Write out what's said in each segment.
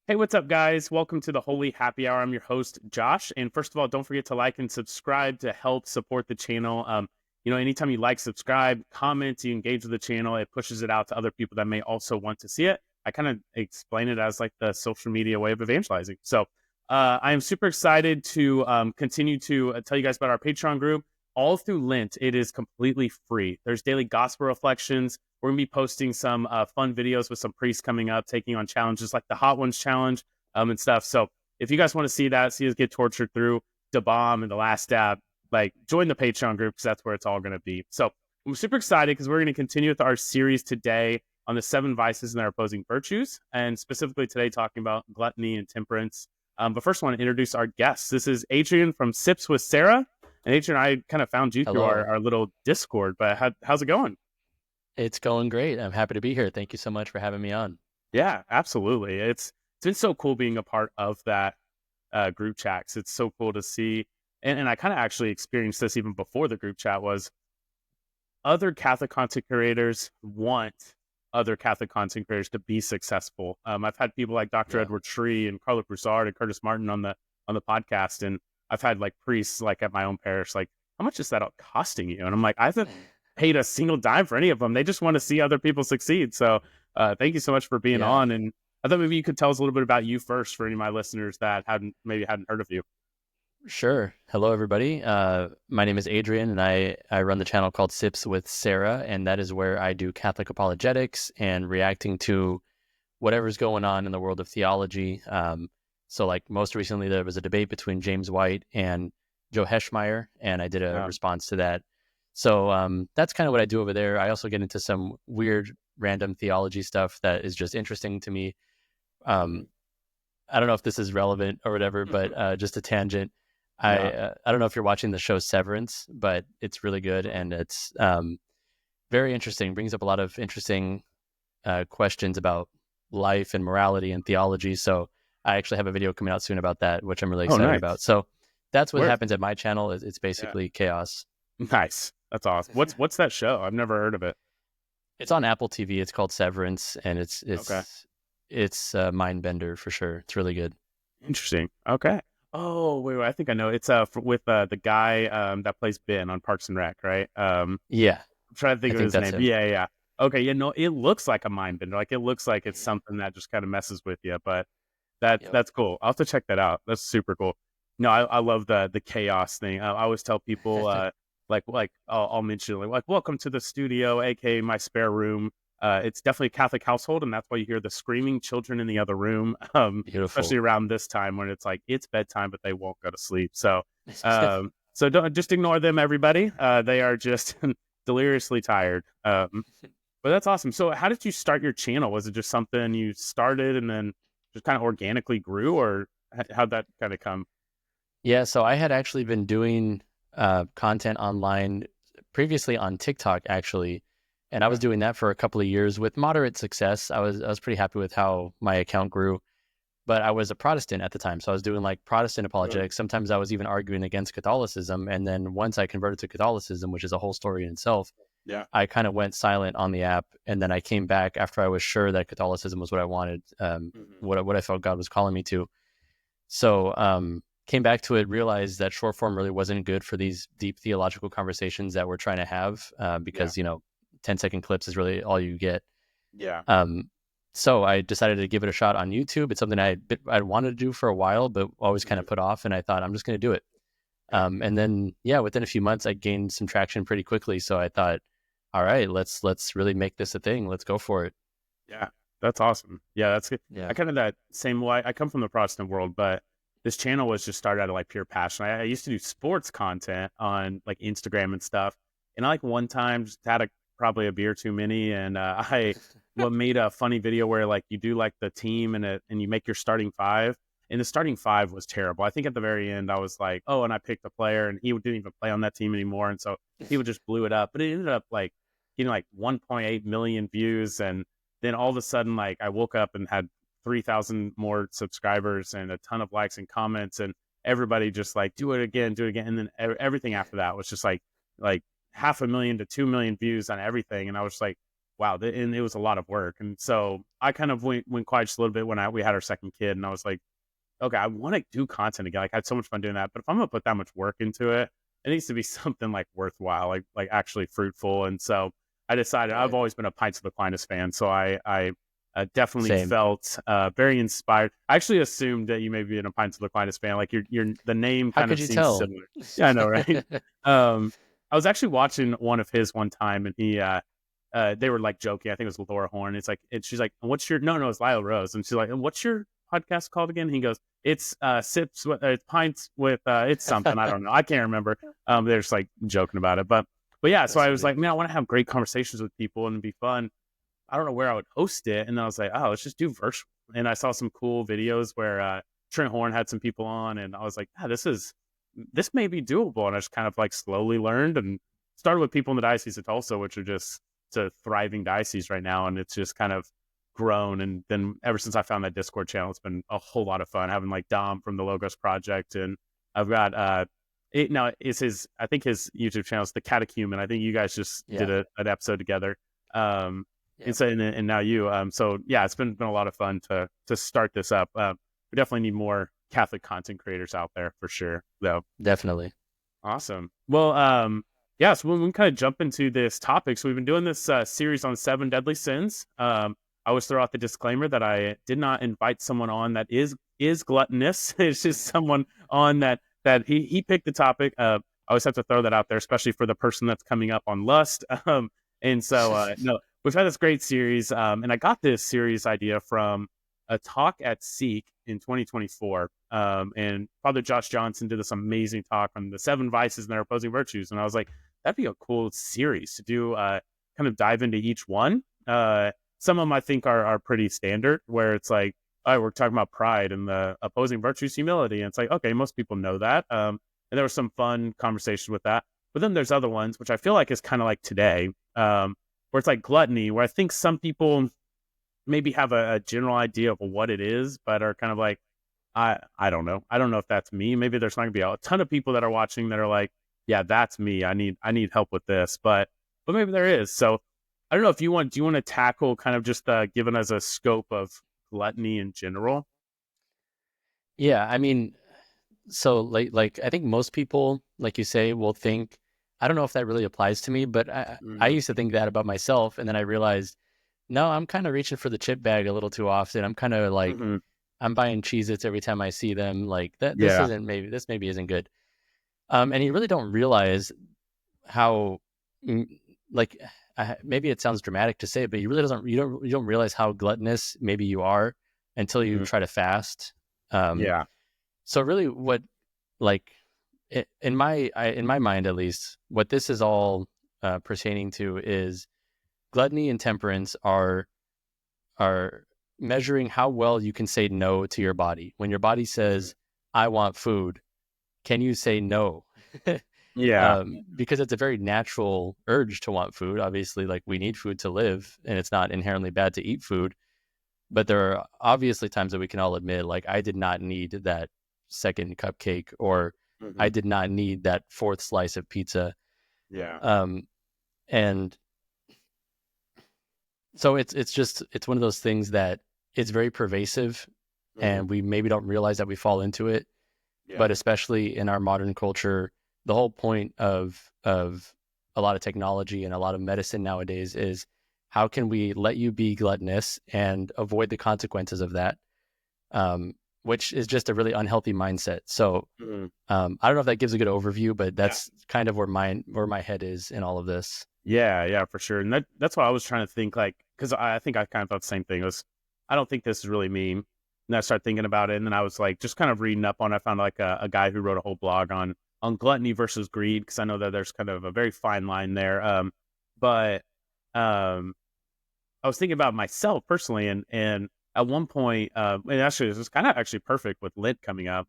Hey, what's up, guys? Welcome to the Holy Happy Hour. I'm your host, Josh. And first of all, don't forget to like and subscribe to help support the channel. Anytime you like, subscribe, comment, you engage with the channel, it pushes it out to other people that may also want to see it. I kind of explain it as like the social media way of evangelizing. So I am super excited to continue to tell you guys about our Patreon group. All through Lent, it is completely free. There's daily gospel reflections. We're going to be posting some fun videos with some priests coming up, taking on challenges like the Hot Ones Challenge and stuff. So if you guys want to see that, see us get tortured through the bomb and the last dab, like join the Patreon group because that's where it's all going to be. So I'm super excited because we're going to continue with our series today on the 7 vices and their opposing virtues, and specifically today talking about gluttony and temperance. But first, I want to introduce our guests. This is Adrian from Sips with Sarah. And Adrian, I kind of found you through Hello. our little Discord, but how's it going? It's going great. I'm happy to be here. Thank you so much for having me on. Yeah, absolutely. It's been so cool being a part of that group chat. 'Cause it's so cool to see, and I kind of actually experienced this even before the group chat was other Catholic content creators want other Catholic content creators to be successful. I've had people like Dr. Yeah. Edward Tree and Carlo Broussard and Curtis Martin on the podcast, and I've had like priests like at my own parish, like, how much is that costing you? And I'm like, I haven't paid a single dime for any of them. They just want to see other people succeed. So thank you so much for being Yeah. on. And I thought maybe you could tell us a little bit about you first for any of my listeners that hadn't heard of you. Sure. Hello, everybody. My name is Adrian, and I run the channel called Sips with Sarah, and that is where I do Catholic apologetics and reacting to whatever's going on in the world of theology. So, like most recently, there was a debate between James White and Joe Heschmeyer, and I did a Uh, response to that. So that's kind of what I do over there. I also get into some weird, random theology stuff that is just interesting to me. Um, I don't know if this is relevant or whatever, but just a tangent. yeah. I don't know if you're watching the show Severance, but it's really good and it's very interesting. Brings up a lot of interesting questions about life and morality and theology. So I actually have a video coming out soon about that, which I'm really Oh, excited nice. about. So that's what Where? happens at my channel. It's Yeah. basically chaos. Nice. That's awesome. What's that show? I've never heard of it. It's on Apple TV. It's called Severance, and it's Okay. it's it's a mind bender for sure. It's really good. Interesting. Okay. Oh, wait, I think I know. It's with the guy that plays Ben on Parks and Rec, right? Yeah, I'm trying to I think of think his that's name. him. Yeah, yeah, yeah. Okay, yeah, no, it looks like a mind bender. Like it looks like it's something that just kind of messes with you, but Yep. that's cool. I'll have to check that out. That's super cool. No, I love the chaos thing. I always tell people I'll mention like welcome to the studio, aka my spare room. It's definitely a Catholic household, and that's why you hear the screaming children in the other room. Especially Beautiful. around this time when it's like it's bedtime, but they won't go to sleep. So don't just ignore them, everybody. They are just deliriously tired. But that's awesome. So how did you start your channel? Was it just something you started and then just kind of organically grew, or how'd that kind of come? Yeah, so I had actually been doing content online previously on TikTok actually, and I was Okay. doing that for a couple of years with moderate success. I was pretty happy with how my account grew, but I was a Protestant at the time, so I was doing like Protestant Good. apologetics. Sometimes I was even arguing against Catholicism, and then once I converted to Catholicism, which is a whole story in itself, Yeah. I kind of went silent on the app, and then I came back after I was sure that Catholicism was what I wanted, Hmm. what I felt God was calling me to. So came back to it, realized that short form really wasn't good for these deep theological conversations that we're trying to have Yeah. because 10-second clips is really all you get. Yeah. Um, so I decided to give it a shot on YouTube. It's something I'd wanted to do for a while, but always kind Hmm. of put off. And I thought I'm just going to do it. Yeah. And then yeah, within a few months, I gained some traction pretty quickly. So I thought, all right, let's really make this a thing. Let's go for it. Yeah. That's awesome. Yeah, that's good. I Yeah. kind of that same way. I come from the Protestant world, but this channel was just started out of like pure passion. I used to do sports content on like Instagram and stuff, and I like one time just had probably a beer too many, and I what made a funny video where like you do like the team and you make your starting five, and the starting five was terrible. I think at the very end I was like, oh, and I picked a player, and he didn't even play on that team anymore, and so people just blew it up, but it ended up like getting like 1.8 million views, and then all of a sudden, like I woke up and had 3,000 more subscribers and a ton of likes and comments, and everybody just like do it again, do it again, and then everything after that was just like 500,000 to 2 million views on everything, and I was like, wow, and it was a lot of work. And so I kind of went quiet just a little bit when we had our second kid, and I was like, okay, I want to do content again. Like I had so much fun doing that, but if I'm gonna put that much work into it, it needs to be something like worthwhile, like actually fruitful. And so I decided I've Right. always been a Pints of Aquinas fan, so I definitely Same. felt very inspired. I actually assumed that you may be a Pints of Aquinas fan. Like your the name How kind could of you seems tell? similar. Yeah, I know, right? I was actually watching one of his one time, and they were like joking. I think it was Laura Horn. It's like, and she's like, "What's your?" No, it's Lyle Rose, and she's like, "What's your podcast called again?" He goes, "It's sips with it's pints with it's something I don't know. I can't remember." They're just like joking about it, but yeah. So That's I was funny. like, man, I want to have great conversations with people and it'd be fun. I don't know where I would host it, and then I was like, oh, let's just do virtual. And I saw some cool videos where Trent Horn had some people on, and I was like, ah, this may be doable. And I just kind of like slowly learned and started with people in the Diocese of Tulsa, which are just it's a thriving diocese right now, and it's just kind of grown. And then ever since I found that Discord channel, it's been a whole lot of fun having like Dom from the Logos Project, and I've got it now is his I think his YouTube channel is the Catechumen. I think you guys just did Yeah. an episode together. Um, and Yep. so and now you so yeah, it's been a lot of fun to start this up. We definitely need more Catholic content creators out there for sure though. Definitely. Awesome. Well, yeah, so we can kind of jump into this topic. So we've been doing this series on 7 deadly sins. I always throw out the disclaimer that I did not invite someone on that is gluttonous. It's just someone on that he picked the topic. I always have to throw that out there, especially for the person that's coming up on lust. And so no, we've had this great series, and I got this series idea from a talk at Seek in 2024. And Father Josh Johnson did this amazing talk on the 7 vices and their opposing virtues. And I was like, that'd be a cool series to do, kind of dive into each one. Some of them I think are pretty standard, where it's like, all right, we're talking about pride and the opposing virtues, humility. And it's like, okay, most people know that. And there was some fun conversation with that. But then there's other ones, which I feel like is kind of like today, where it's like gluttony, where I think some people maybe have a general idea of what it is, but are kind of like, I don't know. I don't know if that's me. Maybe there's not gonna be a ton of people that are watching that are like, yeah, that's me. I need help with this, but maybe there is. So I don't know if do you want to tackle kind of just giving us a scope of gluttony in general? Yeah. I mean, so like I think most people, like you say, will think, I don't know if that really applies to me, but I Mm-hmm. used to think that about myself, and then I realized, no, I'm kind of reaching for the chip bag a little too often. I'm kind of like, Mm-hmm. I'm buying Cheez-Its every time I see them. Like that, Yeah. this maybe isn't good. And you really don't realize how, mm, like, maybe it sounds dramatic to say, but you don't realize how gluttonous maybe you are until you Mm-hmm. try to fast. Um, Yeah. so really, what like in my mind at least, what this is all pertaining to is gluttony and temperance are measuring how well you can say no to your body. When your body Mm-hmm. says, "I want food," can you say no? Yeah. Because it's a very natural urge to want food. Obviously, like we need food to live, and it's not inherently bad to eat food. But there are obviously times that we can all admit, like, I did not need that second cupcake, or I Mm-hmm. did not need that fourth slice of pizza. Yeah. Um, and so it's one of those things that it's very pervasive, Mm-hmm. and we maybe don't realize that we fall into it. Yeah. But especially in our modern culture, the whole point of a lot of technology and a lot of medicine nowadays is, how can we let you be gluttonous and avoid the consequences of that, um, which is just a really unhealthy mindset. So Mm-hmm. I don't know if that gives a good overview, but Yeah. that's kind of where my head is in all of this. Yeah, yeah, for sure. And that's why I was trying to think, like, because I think I kind of thought the same thing. It was, I don't think this is really me. And I started thinking about it, and then I was like, just kind of reading up on it. I found like a guy who wrote a whole blog on gluttony versus greed, because I know that there's kind of a very fine line there. But um, I was thinking about myself personally, and at one point, and actually this is kind of actually perfect with Lent coming up.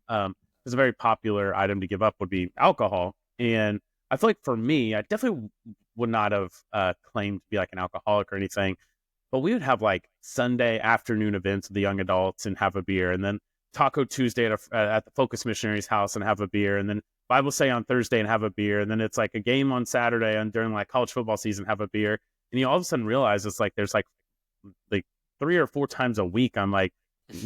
It's a very popular item to give up would be alcohol, and I feel like for me, I definitely would not have claimed to be like an alcoholic or anything, but we would have like Sunday afternoon events with the young adults and have a beer, and then Taco Tuesday at the Focus Missionary's house and have a beer, and then Bible Say on Thursday and have a beer, and then it's like a game on Saturday and during like college football season have a beer. And you all of a sudden realize it's like, there's like 3 or 4 times a week, I'm like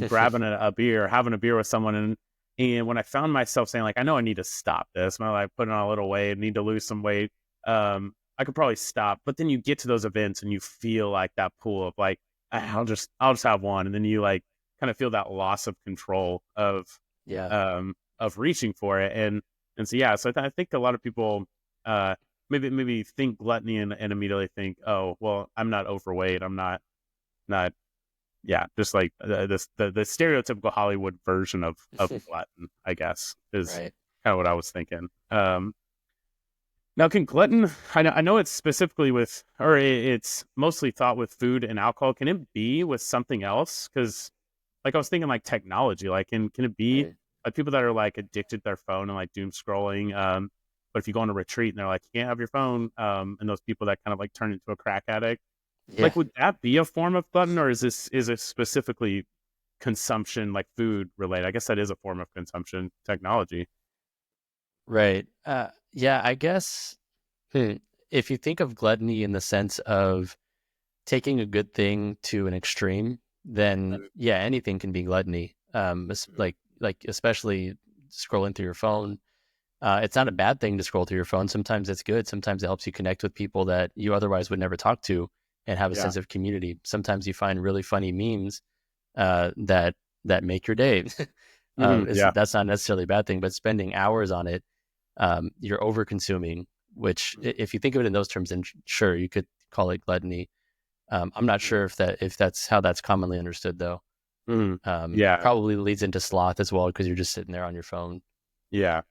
grabbing a beer, having a beer with someone. And when I found myself saying like, I know I need to stop this, I'm like putting on a little weight, need to lose some weight. I could probably stop, but then you get to those events and you feel like that pull of like, I'll just have one. And then you like kind of feel that loss of control Yeah. of reaching for it. And so, yeah, so I think a lot of people, maybe think gluttony and immediately think, oh, well, I'm not overweight. I'm not, yeah, just like the stereotypical Hollywood version of glutton, I guess, is Right. kind of what I was thinking. Now, can glutton, I know it's specifically with, or it's mostly thought with food and alcohol. Can it be with something else? Because like I was thinking like technology, like can it be Right. like people that are like addicted to their phone and like doom scrolling? But if you go on a retreat and they're like, you can't have your phone, and those people that kind of like turn into a crack addict, Yeah. like would that be a form of glutton, or is it specifically consumption, like food related? I guess that is a form of consumption, technology. Right. Yeah, I guess if you think of gluttony in the sense of taking a good thing to an extreme, then yeah, anything can be gluttony. Like especially scrolling through your phone. It's not a bad thing to scroll through your phone. Sometimes it's good. Sometimes it helps you connect with people that you otherwise would never talk to and have a Yeah. sense of community. Sometimes you find really funny memes that make your day. Yeah. That's not necessarily a bad thing, but spending hours on it, you're over consuming, which if you think of it in those terms, then sure, you could call it gluttony. I'm not sure if that's how that's commonly understood though. Yeah. Probably leads into sloth as well because you're just sitting there on your phone. Yeah.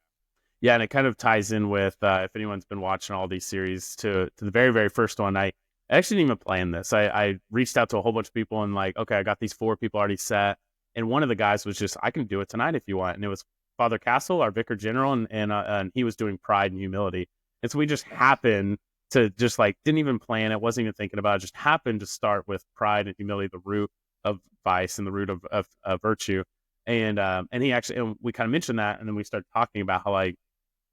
Yeah, and it kind of ties in with if anyone's been watching all these series to the very, very first one. I actually didn't even plan this. I reached out to a whole bunch of people and like, okay, I got these 4 people already set, and one of the guys was just, I can do it tonight if you want, and it was Father Castle, our vicar general, and he was doing pride and humility, and so we just happened to just like didn't even plan it, wasn't even thinking about it, just happened to start with pride and humility, the root of vice and the root of virtue, and he actually, and we kind of mentioned that, and then we started talking about how like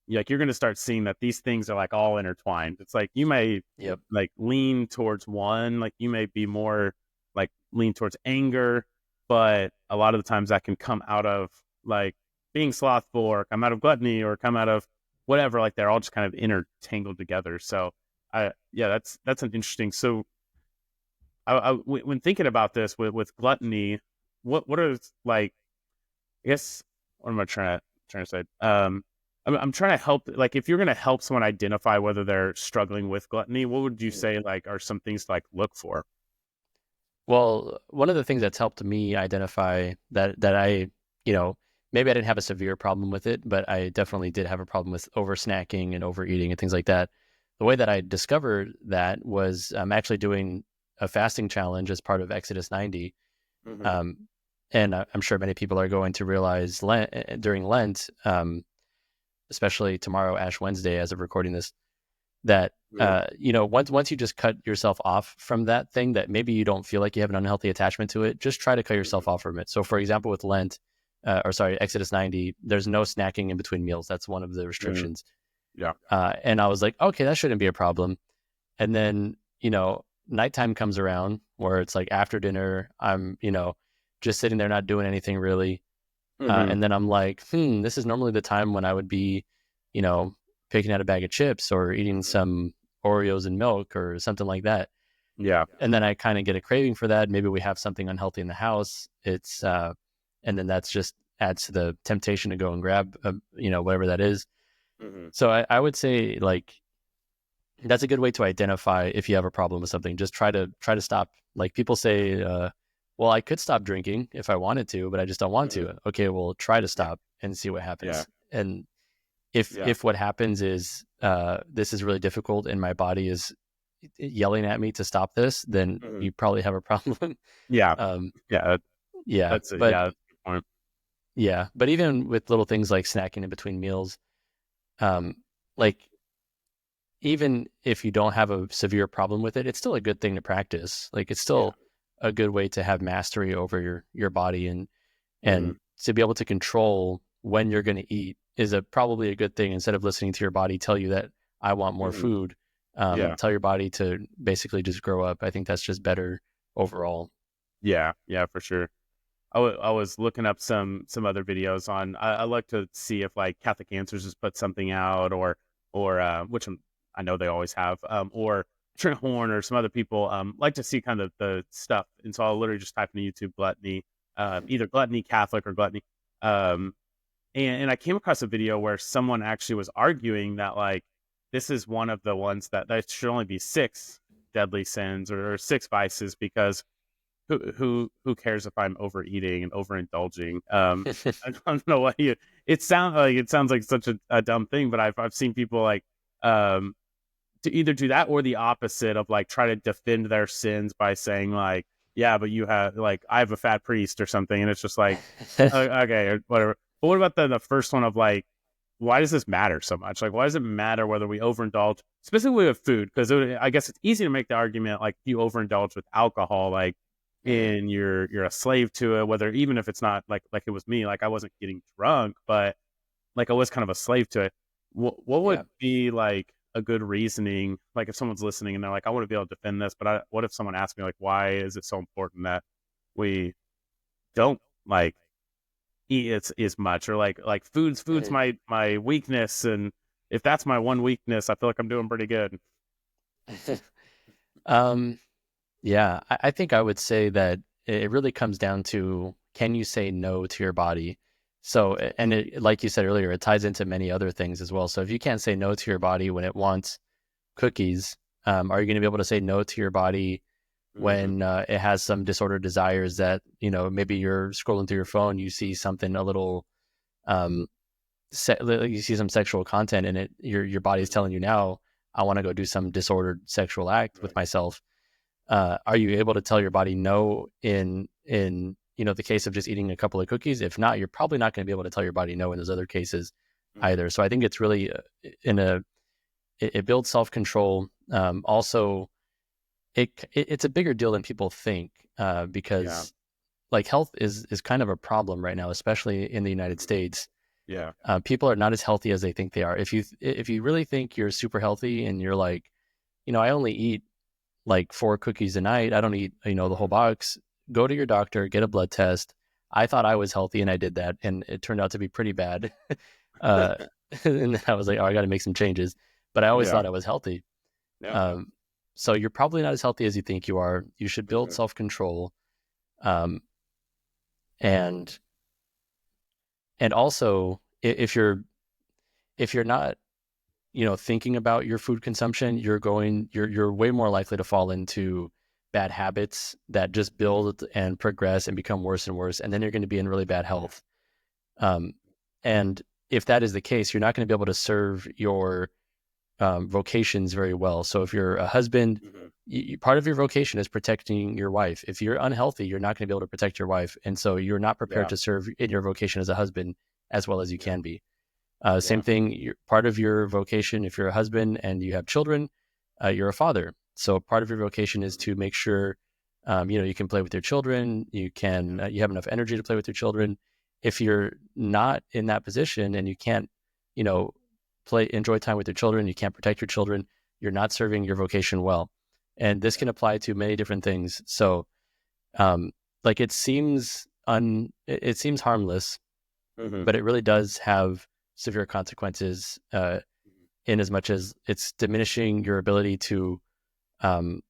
you're going to start seeing that these things are like all intertwined. It's like you may Yep. like lean towards one, like you may be more like lean towards anger, but a lot of the times that can come out of like being slothful or come out of gluttony or come out of whatever. Like they're all just kind of intertangled together. So yeah, that's an interesting. So when thinking about this with gluttony, what are like, I guess, what am I trying to say? I'm trying to help. Like, if you're going to help someone identify whether they're struggling with gluttony, what would you say like are some things to like look for? Well, one of the things that's helped me identify that I, you know, maybe I didn't have a severe problem with it, but I definitely did have a problem with over snacking and overeating and things like that. The way that I discovered that was actually doing a fasting challenge as part of Exodus 90. Mm-hmm. Um, and I'm sure many people are going to realize during Lent, especially tomorrow, Ash Wednesday, as of recording this, that once you just cut yourself off from that thing that maybe you don't feel like you have an unhealthy attachment to it, just try to cut yourself off from it. So for example, with Lent, Exodus 90, there's no snacking in between meals. That's one of the restrictions. Yeah. And I was like, okay, that shouldn't be a problem. And then nighttime comes around where it's like after dinner, I'm just sitting there not doing anything really. Mm-hmm. And then I'm like, this is normally the time when I would be, picking out a bag of chips or eating some Oreos and milk or something like that. Yeah. And then I kind of get a craving for that. Maybe we have something unhealthy in the house. And then that's just adds to the temptation to go and grab, whatever that is. Mm-hmm. So I would say like, that's a good way to identify if you have a problem with something. Just try to stop. Like people say, well, I could stop drinking if I wanted to, but I just don't want Mm-hmm. to. Okay, well, try to Yeah. stop and see what Yeah. happens. And Yeah. if what happens is this is really difficult and my body is yelling at me to stop this, then Mm-hmm. you probably have a problem. Yeah. um, Yeah. yeah, That's it. but Yeah. That's a good point. yeah, but even with little things like snacking in between meals, um, like even if you don't have a severe problem with it, it's still a good thing to practice. Like it's Yeah. still a good way to have mastery over your body Mm-hmm. and to be able to control when you're going to eat is probably a good thing instead of listening to your body tell you that I want more Mm-hmm. food. Yeah. Tell your body to basically just grow up. I think that's just better overall. Yeah. Yeah, for sure. I was looking up some other videos on. I like to see if like Catholic Answers has put something out, or which I know they always have, or Trent Horn or some other people like to see kind of the stuff. And so I'll literally just type into YouTube gluttony, either gluttony Catholic or gluttony, um, and I came across a video where someone actually was arguing that like this is one of the ones that should only be six deadly sins or six vices, because who cares if I'm overeating and overindulging? I don't know what you. It sounds like such a dumb thing, but I've seen people like um to either do that or the opposite of like try to defend their sins by saying like, yeah, but you have like I have a fat priest or something, and it's just like okay, or whatever. But what about the first one of like, why does this matter so much? Like, why does it matter whether we overindulge, specifically with food? Because I guess it's easy to make the argument like you overindulge with alcohol, like, Mhm. and you're a slave to it. Whether even if it's not like it was me, like I wasn't getting drunk, but like I was kind of a slave to it. What Yeah. would be like a good reasoning? Like if someone's listening and they're like, I want to be able to defend this, but what if someone asks me like, why is it so important that we don't like eat as much, or like food's Mhm. my weakness, and if that's my one weakness, I feel like I'm doing pretty good. um, yeah, I think I would say that it really comes down to, can you say no to your body? So, and it, like you said earlier, it ties into many other things as well. So if you can't say no to your body when it wants cookies, are you going to be able to say no to your body Hmm. when it has some disordered desires that, maybe you're scrolling through your phone, you see something a little, um, you see some sexual content in it, your body's Hmm. telling you now, I want to go do some disordered sexual act with Right. myself. Are you able to tell your body no in the case of just eating a couple of cookies? If not, you're probably not going to be able to tell your body no in those other cases Hmm. either. So I think it's really in a it builds self control. Also, it's a bigger deal than people think, Yeah. because like health is kind of a problem right now, especially in the United Hmm. States. Yeah. People are not as healthy as they think they are. If you really think you're super healthy and you're like, I only eat like 4 cookies a night, I don't eat the whole Hmm. box. Go to your doctor, get a blood test. I thought I was healthy and I did that, and it turned out to be pretty bad. uh, and I was like, oh, I got to make some changes. But I always Yeah. thought I was healthy. Yeah. Um, so you're probably not as healthy as you think you are. You should build Hmm. self control, um, and also if you're not thinking about your food consumption, you're way more likely to fall into bad habits that just build and progress and become worse and worse, and then you're going to be in really bad health. Um, and if that is the case, you're not going to be able to serve your vocations very well. So if you're a husband, Hmm. part of your vocation is protecting your wife. If you're unhealthy, you're not going to be able to protect your wife, and so you're not prepared Yeah. to serve in your vocation as a husband as well as you Yeah. can be. Same Yeah. thing, part of your vocation, if you're a husband and you have children, you're a father. So part of your vocation is Hmm. to make sure, you can play with your children, Yeah. you have enough energy to play with your children. If you're not in that position and you can't, you know, enjoy time with your children, you can't protect your children, you're not serving your vocation well. And this Yeah. can apply to many different things. So, um, like it seems harmless, Hmm. but it really does have severe consequences, in as much as it's diminishing your ability um,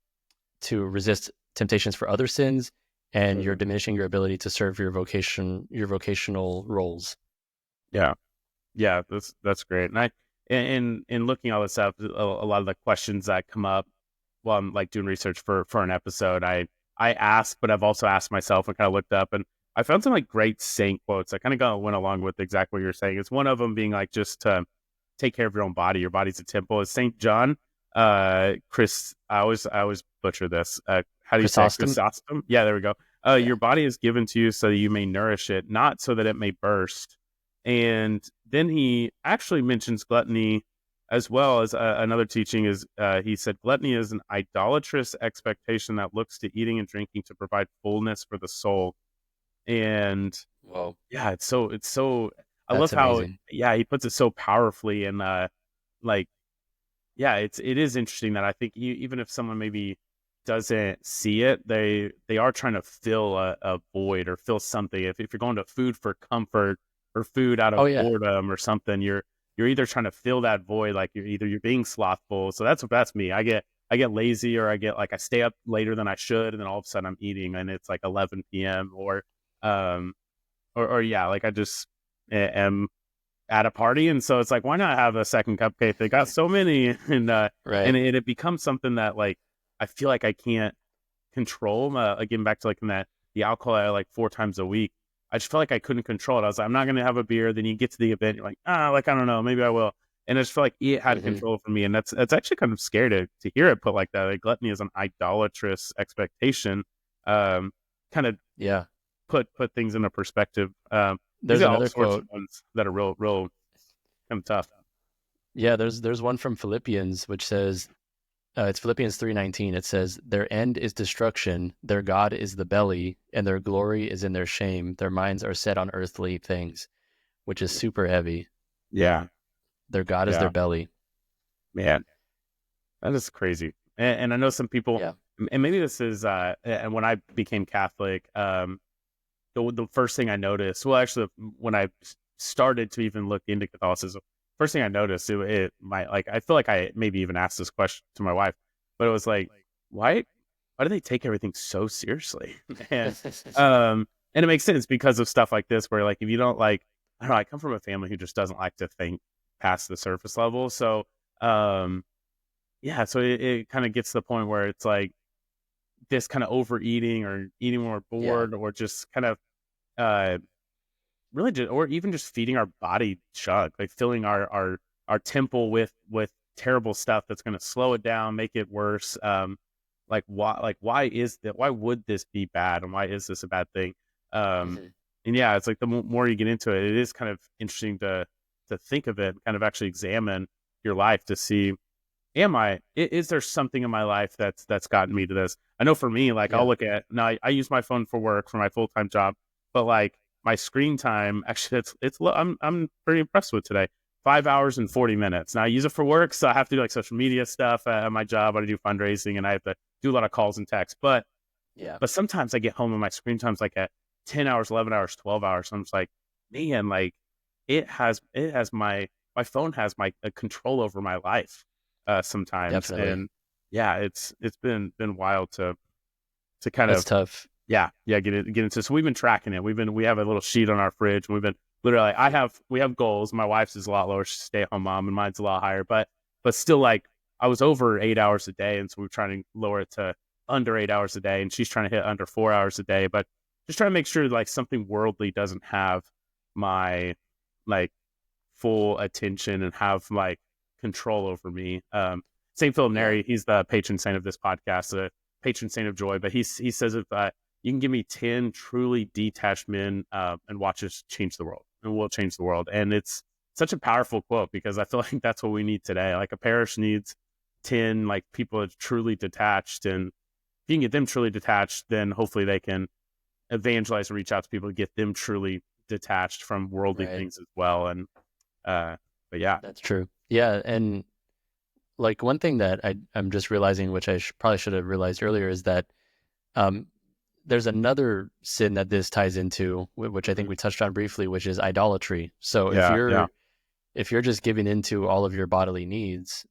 to resist temptations for other sins, and you're Hmm. diminishing your ability to serve your vocational roles. Yeah. Yeah, that's great. And in looking all this up, a lot of the questions that come up while I'm like doing research for an episode, I ask, but I've also asked myself and kind of looked up, and I found some like great saint quotes. I kind of went along with exactly what you're saying. It's one of them being like just to take care of your own body. Your body's a temple. It's Saint John. Chris, I always butcher this. How do you say it? Chrysostom. Chrysostom? Yeah, there we go. Yeah. Your body is given to you so that you may nourish it, not so that it may burst. And then he actually mentions gluttony as well as another teaching is he said gluttony is an idolatrous expectation that looks to eating and drinking to provide fullness for the soul. And Whoa, yeah, it's so I love that's how amazing. yeah he puts it so powerfully, and like it is interesting that I think even if someone maybe doesn't see it, they are trying to fill a void or fill something. If you're going to food for comfort or food out Oh of yeah. boredom or something, you're either trying to fill that void, like you're being slothful. So that's me. I get lazy, or I get like I stay up later than I should, and then all of a sudden I'm eating and it's like 11 p.m. Um or yeah, like I just am at a party, and so it's like, why not have a second cupcake? They got so many, Right. and it becomes something that like I feel like I can't control. Again, back to like in that the alcohol I like 4 times a week. I just felt like I couldn't control it. I was like, I'm not going to have a beer. Then you get to the event, you're like, like I don't know, maybe I will. And I just felt like it had Hmm. control for me, and that's actually kind of scary to hear it put like that. Like gluttony is an idolatrous expectation. Kind of Yeah. put things into perspective. These There's are all another sorts of quote. ones that are real kind of tough. Yeah, there's one from Philippians which says, it's Philippians 3:19. It says, "Their end is destruction, their God is the belly, and their glory is in their shame. Their minds are set on earthly things," which is super heavy. Yeah, Their God is their yeah, belly. man, that is crazy. And I know some people, Yeah. and maybe this is, and when I became Catholic, the first thing I noticed, well, actually, when I started to even look into Catholicism, first thing I noticed, it might like I feel like I maybe even asked this question to my wife, but it was like, why why do they take everything so seriously? and um, and it makes sense because of stuff like this, where like if you don't like, I don't know, I come from a family who just doesn't like to think past the surface level, so um, yeah, so it kind of gets to the point where it's like this kind of overeating or eating when we're Yeah. bored, or just kind of uh really just, or even just feeding our body junk, like filling our temple with terrible stuff that's going to slow it down, make it worse. Why is that? Why would this be bad, and why is this a bad thing? Um, Hmm. and yeah, it's like the more you get into it, it is kind of interesting to think of it, kind of actually examine your life to see, is there something in my life that's gotten me to this? I know for me, like I'll Yeah. look at now, I use my phone for work for my full-time job, but like my screen time, actually it's low. I'm pretty impressed with today. 5 hours and 40 minutes. Now I use it for work, so I have to do like social media stuff at my job. I do fundraising, and I have to do a lot of calls and texts. Yeah. But sometimes I get home and my screen time's like at 10 hours, 11 hours, 12 hours. So I'm just like, man, like it has my phone has my control over my life sometimes. Definitely. And yeah, it's been wild to kind That's of, tough. get into. So we've been tracking it. We have a little sheet on our fridge, and we've been literally, we have goals. My wife's is a lot lower. She's a stay-at-home mom, and mine's a lot higher. But still, like I was over 8 hours a day, and so we're trying to lower it to under 8 hours a day, and she's trying to hit under 4 hours a day. But just trying to make sure like something worldly doesn't have my like full attention and have like control over me. Saint Philip Yeah. Neri, he's the patron saint of this podcast, the patron saint of joy. But he says, if you can give me 10 truly detached men and watch us change the world, and we'll change the world. And it's such a powerful quote, because I feel like that's what we need today. Like a parish needs 10 like people that are truly detached, and if you can get them truly detached, then hopefully they can evangelize and reach out to people to get them truly detached from worldly Right. things as well. And uh, but yeah, That's true. Yeah. And like one thing that I'm just realizing, which I probably should have realized earlier, is that um, there's another sin that this ties into, which I think mhm, we touched on briefly, which is idolatry. So yeah, yeah, if you're just giving into all of your bodily needs,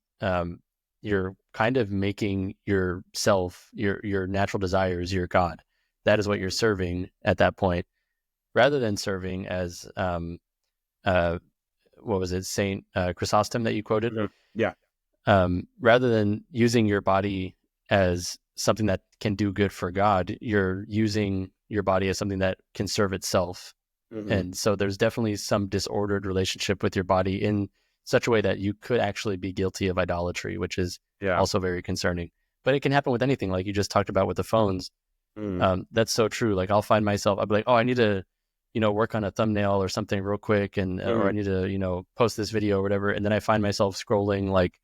you're kind of making yourself, your natural desires, your God. That is what you're serving at that point, rather than serving as uh, what was it, Saint Chrysostom that you quoted? mhm, yeah, Rather than using your body as something that can do good for God, you're using your body as something that can serve itself. hmm, And so there's definitely some disordered relationship with your body in such a way that you could actually be guilty of idolatry, which is yeah, also very concerning. But it can happen with anything, like you just talked about with the phones. mm, That's so true. Like I'll find myself, I'll be like, oh, I need to, work on a thumbnail or something real quick, and or I hmm, need to, post this video or whatever. And then I find myself scrolling like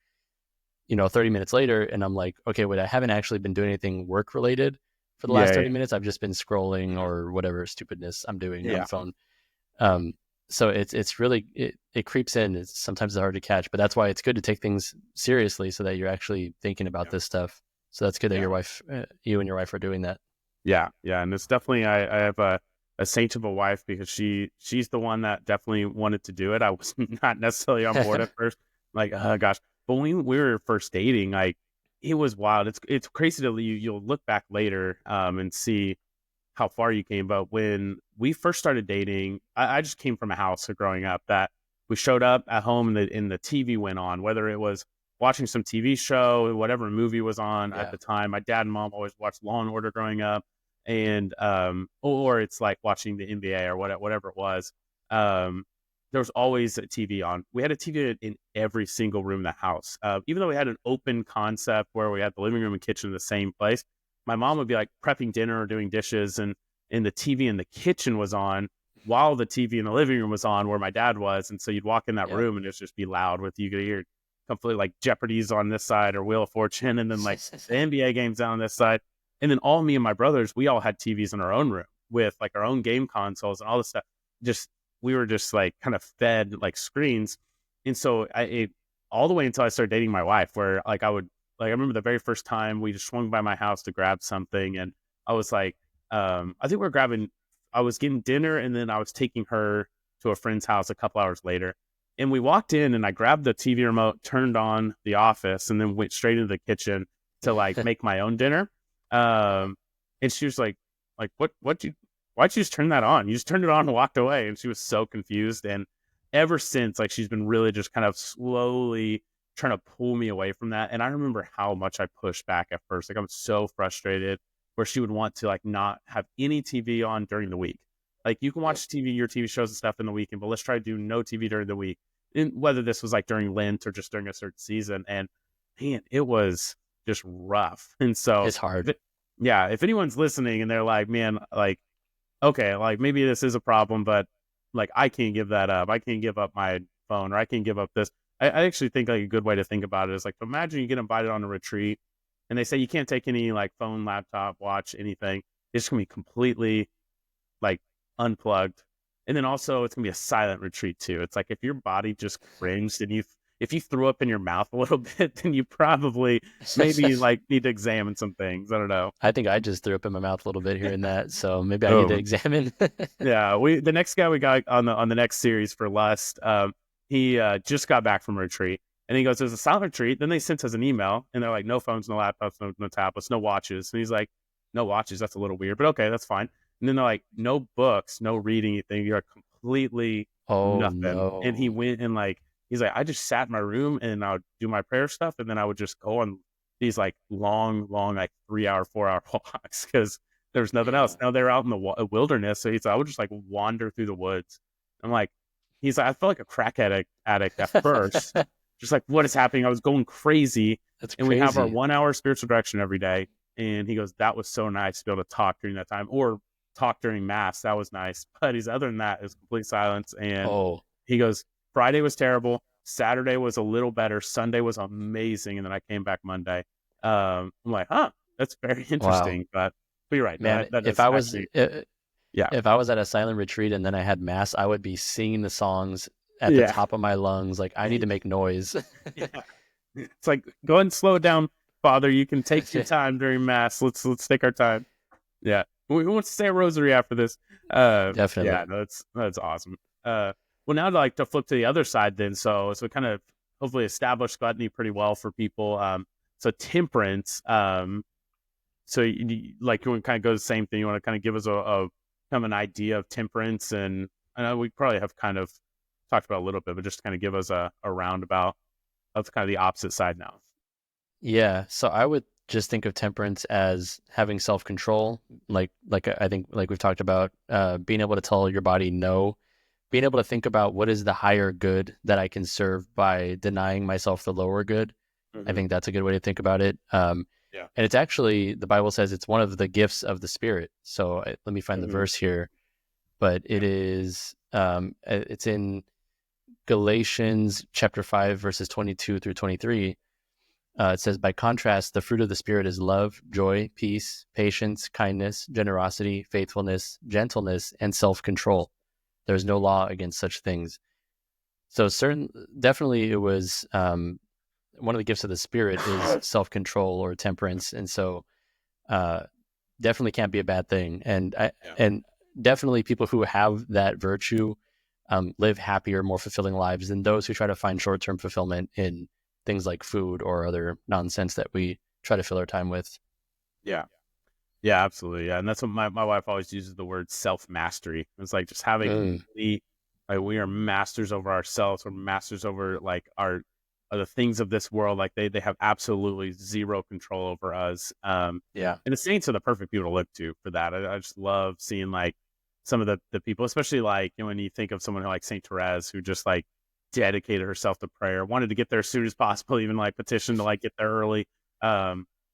30 minutes later, and I'm like, okay, wait, I haven't actually been doing anything work related for the last yeah, 30 minutes. I've just been scrolling or whatever stupidness I'm doing on yeah, the phone. Um, So it's really it creeps in. Sometimes it's hard to catch, but that's why it's good to take things seriously so that you're actually thinking about Yeah. this stuff. So that's good that Yeah. you and your wife are doing that. Yeah. Yeah. And it's definitely, I have a saint of a wife because she's the one that definitely wanted to do it. I was not necessarily on board at first. Like, oh gosh. But when we were first dating, like it was wild. It's crazy to you'll look back later and see how far you came. But when we first started dating, I just came from a house growing up that we showed up at home and the TV went on, whether it was watching some TV show, whatever movie was on at Yeah. the time. My dad and mom always watched Law and Order growing up, and or it's like watching the NBA or whatever it was. Um, there was always a TV on. We had a TV in every single room in the house. Even though we had an open concept where we had the living room and kitchen in the same place, my mom would be like prepping dinner or doing dishes, and the TV in the kitchen was on while the TV in the living room was on where my dad was. And so you'd walk in that Yep. room and it'd just be loud with you could hear completely like Jeopardy's on this side or Wheel of Fortune, and then like the NBA games down on this side. And then all me and my brothers, we all had TVs in our own room with like our own game consoles and all this stuff. Just we were just like kind of fed like screens. And so all the way until I started dating my wife, where like I remember the very first time we just swung by my house to grab something, and I was like, I think I was getting dinner, and then I was taking her to a friend's house a couple hours later. And we walked in, and I grabbed the TV remote, turned on The Office, and then went straight into the kitchen to like make my own dinner. And she was like, why'd you just turn that on? You just turned it on and walked away. And she was so confused. And ever since, like, she's been really just kind of slowly trying to pull me away from that. And I remember how much I pushed back at first. Like, I was so frustrated where she would want to like not have any TV on during the week. Like, you can watch your TV shows and stuff in the weekend, but let's try to do no TV during the week. And whether this was like during Lent or just during a certain season. And man, it was just rough. And so It's hard. if anyone's listening and they're like, man, like, okay, like maybe this is a problem, but like I can't give that up. I can't give up my phone, or I can't give up this. I actually think like a good way to think about it is like, imagine you get invited on a retreat and they say you can't take any like phone, laptop, watch, anything. It's gonna be completely like unplugged. And then also it's gonna be a silent retreat too. It's like if your body just cringed and if you threw up in your mouth a little bit, then you probably maybe like need to examine some things. I don't know. I think I just threw up in my mouth a little bit here and that, so maybe I need to Oh, examine. yeah. The next guy we got on the next series for Lust, he just got back from a retreat, and he goes, "There's a silent retreat." Then they sent us an email, and they're like, "No phones, no laptops, no tablets, no watches." And he's like, "No watches? That's a little weird, but okay, that's fine." And then they're like, "No books, no reading anything. You're completely Oh nothing." And he no. went and like he's like, "I just sat in my room and I would do my prayer stuff, and then I would just go on these like long, like 3 hour, 4 hour walks because there was nothing else." Yeah. Now they're out in the wilderness, so he's like, I would just like wander through the woods. I'm like, he's like, I felt like a crack addict at first, just like what is happening. I was going crazy, That's and we have our crazy. 1 hour spiritual direction every day. And he goes, that was so nice to be able to talk during that time, or talk during mass. That was nice. But he's other than that, it's complete silence. And Oh, he goes, Friday was terrible. Saturday was a little better. Sunday was amazing. And then I came back Monday. I'm like, huh, that's very wow. interesting. But you're right. Man, That is actually, yeah. if I was at a silent retreat and then I had mass, I would be singing the songs at the Yeah. top of my lungs. Like, I need to make noise. Yeah. It's like, go ahead and slow it down, Father. You can take your time during mass. Let's take our time. Yeah. Who wants to say a rosary after this? Yeah, Definitely. no, that's awesome. Well, now to flip to the other side then. So we kind of hopefully established gluttony pretty well for people. So temperance. So like you want to kind of go the same thing. You want to kind of give us a kind of an idea of temperance, and I know we probably have kind of talked about a little bit, but just kind of give us a roundabout of kind of the opposite side now. Yeah. So I would just think of temperance as having self-control. Like I think like we've talked about, being able to tell your body no, being able to think about what is the higher good that I can serve by denying myself the lower good. I Mm-hmm. think that's a good way to think about it. Yeah. And it's actually, the Bible says it's one of the gifts of the Spirit. So let me find the Mm-hmm. verse here, but Yeah. it's in Galatians chapter 5, verses 22 through 23. It says, by contrast, the fruit of the Spirit is love, joy, peace, patience, kindness, generosity, faithfulness, gentleness, and self-control. There's no law against such things. So definitely it was one of the gifts of the Spirit is self-control or temperance. And so definitely can't be a bad thing. And definitely people who have that virtue live happier, more fulfilling lives than those who try to find short-term fulfillment in things like food or other nonsense that we try to fill our time with. Yeah. Yeah, absolutely. Yeah. And that's what my wife always uses the word self-mastery. It's like just having complete, like we are masters over ourselves. We're masters over like the things of this world. Like they have absolutely zero control over us. Yeah. And the saints are the perfect people to look to for that. I just love seeing like some of the people, especially like, you know, when you think of someone like Saint Therese, who just like dedicated herself to prayer, wanted to get there as soon as possible, even like petitioned to like get there early.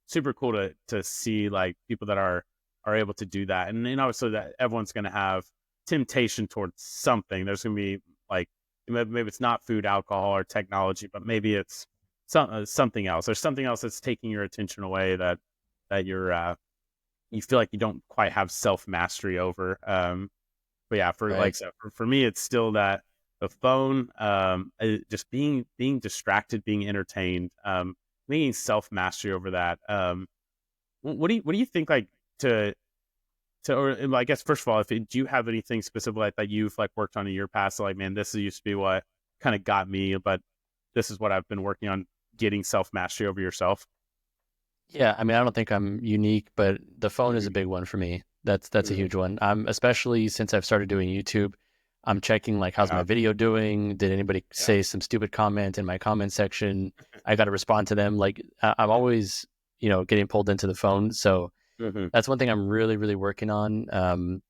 Super cool to see like people that are able to do that. And obviously that everyone's going to have temptation towards something. There's going to be like, maybe it's not food, alcohol, or technology, but maybe it's something else. There's something else that's taking your attention away that you feel like you don't quite have self-mastery over. But yeah, for Right. like, so for me, it's still that the phone, just being distracted, being entertained, making self-mastery over that. What do you think like or I guess first of all, do you have anything specific like that you've like worked on in your past? So, like, man, this used to be what kind of got me, but this is what I've been working on, getting self-mastery over yourself. Yeah, I mean, I don't think I'm unique, but the phone is a big one for me. That's a Mhm. huge one. Especially since I've started doing YouTube, I'm checking like how's my Yeah, video doing? Did anybody yeah, say some stupid comment in my comment section? I got to respond to them. Like I'm always, getting pulled into the phone. So hmm that's one thing I'm really, really working on.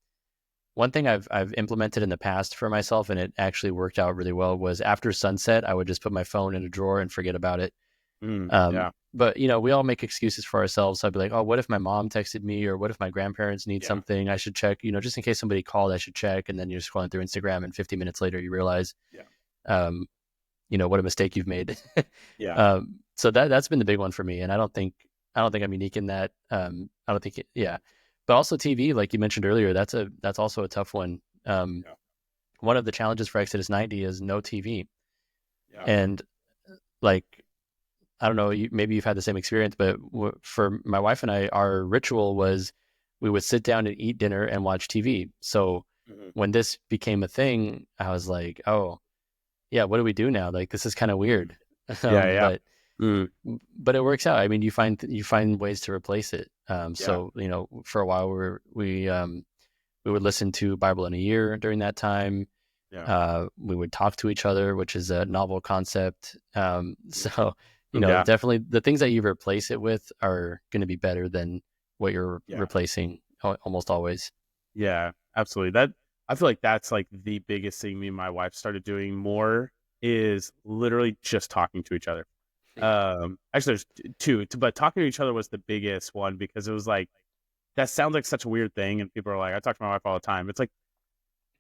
One thing I've implemented in the past for myself, and it actually worked out really well, was after sunset, I would just put my phone in a drawer and forget about it. yeah, But we all make excuses for ourselves. So I'd be like, oh, what if my mom texted me, or what if my grandparents need yeah, something? I should check, just in case somebody called, I should check. And then you're scrolling through Instagram, and 50 minutes later, you realize, yeah, um, what a mistake you've made. yeah, So that's been the big one for me. And I don't think I'm unique in that. I don't think yeah. But also TV, like you mentioned earlier, that's also a tough one. yeah, One of the challenges for Exodus 90 is no TV. yeah, And like, I don't know, maybe you've had the same experience, but for my wife and I, our ritual was we would sit down and eat dinner and watch TV. So hmm when this became a thing, I was like, oh, yeah, what do we do now? Like, this is kind of weird. yeah, yeah, But mm, it works out. I mean, you find ways to replace it. yeah, So for a while we would listen to Bible in a Year during that time. yeah, We would talk to each other, which is a novel concept. So, yeah, definitely the things that you replace it with are going to be better than what you're yeah. replacing almost always. Yeah, absolutely. That I feel like that's like the biggest thing me and my wife started doing more is literally just talking to each other. Yeah. Actually, there's two, but talking to each other was the biggest one because it was like that sounds like such a weird thing, and people are like, I talk to my wife all the time. It's like,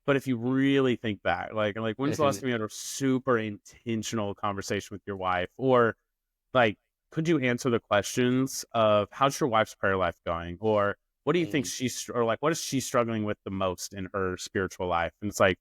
but if you really think back, like when's the last time you had a super intentional conversation with your wife, or like, could you answer the questions of how's your wife's prayer life going? Or what do you think Mhm. or like, what is she struggling with the most in her spiritual life? And it's like,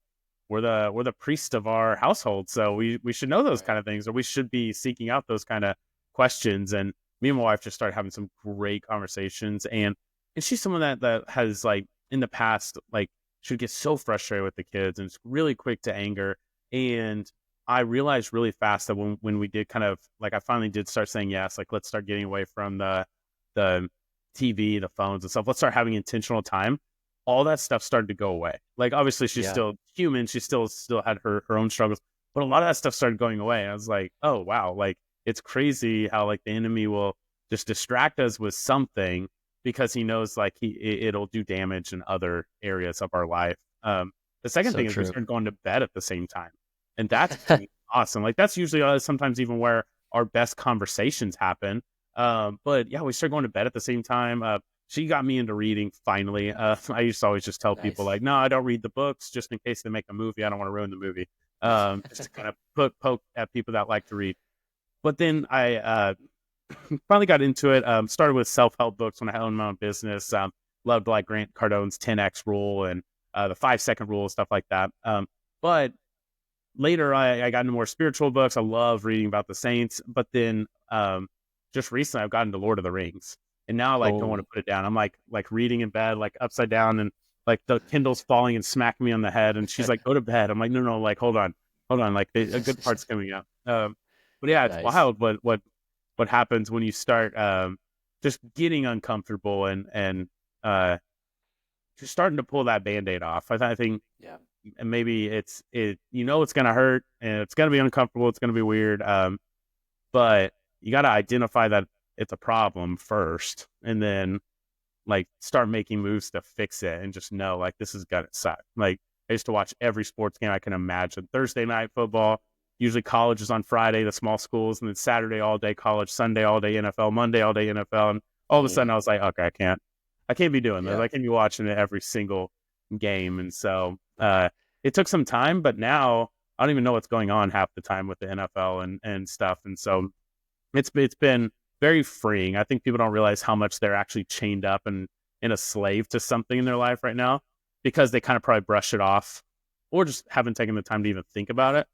we're the priest of our household. So we should know those Right. kind of things, or we should be seeking out those kind of questions. And me and my wife just started having some great conversations. And she's someone that has like in the past, like should get so frustrated with the kids and it's really quick to anger. And I realized really fast that when we did kind of like I finally did start saying yes, like let's start getting away from the TV, the phones and stuff. Let's start having intentional time. All that stuff started to go away. Like obviously she's Yeah. still human, she still had her own struggles, but a lot of that stuff started going away. And I was like, oh wow, like it's crazy how like the enemy will just distract us with something because he knows like it'll do damage in other areas of our life. The second So thing is we true. started going to bed at the same time. And that's pretty awesome. Like that's usually sometimes even where our best conversations happen. But yeah, we started going to bed at the same time. She got me into reading finally. I used to always just tell people Nice. like, no, I don't read the books just in case they make a movie. I don't want to ruin the movie. Just to kind of poke at people that like to read. But then I finally got into it. Started with self help books when I owned my own business. Loved like Grant Cardone's 10x rule and the 5 second rule, stuff like that. But later I got into more spiritual books. I love reading about the saints, but then just recently I've gotten to Lord of the Rings, and now I like don't want Oh, to put it down. I'm like reading in bed, like upside down, and like the Kindle's falling and smacking me on the head, and she's like, "Go to bed." I'm like, "No, like hold on, like a good part's coming up." But yeah, it's nice. wild what happens when you start just getting uncomfortable and uh, just starting to pull that Band-Aid off. I think Yeah. and maybe it's gonna hurt and it's gonna be uncomfortable, it's gonna be weird, but you got to identify that it's a problem first, and then like start making moves to fix it, and just know like this is gonna suck. Like I used to watch every sports game I can imagine. Thursday night football, usually college is on Friday, the small schools, and then Saturday all day college, Sunday all day NFL, Monday all day NFL, and all of a sudden I was like, okay, I can't be doing this. Yeah. I can't be watching it every single game. And so it took some time, but now I don't even know what's going on half the time with the NFL and stuff. And so it's been very freeing. I think people don't realize how much they're actually chained up and a slave to something in their life right now, because they kind of probably brush it off or just haven't taken the time to even think about it.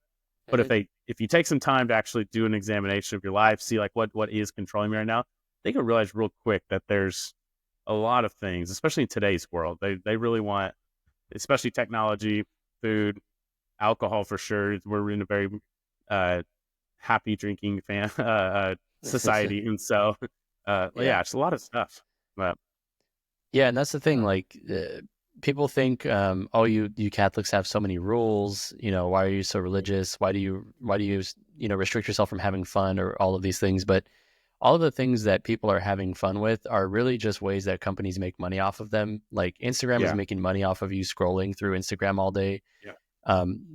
But Mhm. if you take some time to actually do an examination of your life, see like what is controlling me right now, they can realize real quick that there's a lot of things, especially in today's world. They really want, especially technology, food, alcohol for sure. We're in a very uh, happy drinking society, and so Yeah. yeah, it's a lot of stuff. But Yeah, and that's the thing. Like, people think, "Oh, you Catholics have so many rules. Why are you so religious? Why do you restrict yourself from having fun or all of these things?" But all of the things that people are having fun with are really just ways that companies make money off of them. Like Instagram is yeah, making money off of you scrolling through Instagram all day. yeah,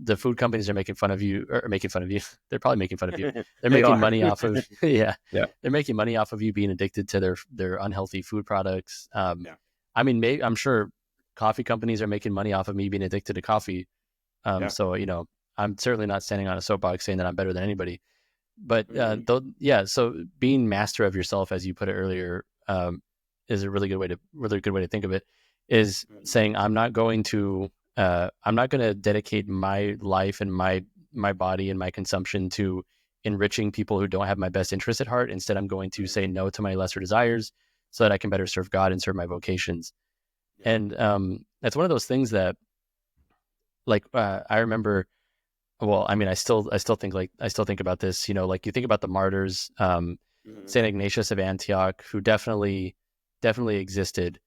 The food companies are making fun of you, or making fun of you. They're probably making fun of you. They're they making are. money off of yeah. Yeah, They're making money off of you being addicted to their unhealthy food products. yeah, I mean, I'm sure coffee companies are making money off of me being addicted to coffee. yeah, So I'm certainly not standing on a soapbox saying that I'm better than anybody. But mhm, yeah. So being master of yourself, as you put it earlier, is a really good way to think of it. Is mhm, saying I'm not going to dedicate my life and my body and my consumption to enriching people who don't have my best interest at heart. Instead, I'm going to mhm, say no to my lesser desires so that I can better serve God and serve my vocations. yeah, And that's one of those things that, like, I remember. Well, I mean, I still think about this. Like you think about the martyrs, mhm, Saint Ignatius of Antioch, who definitely existed.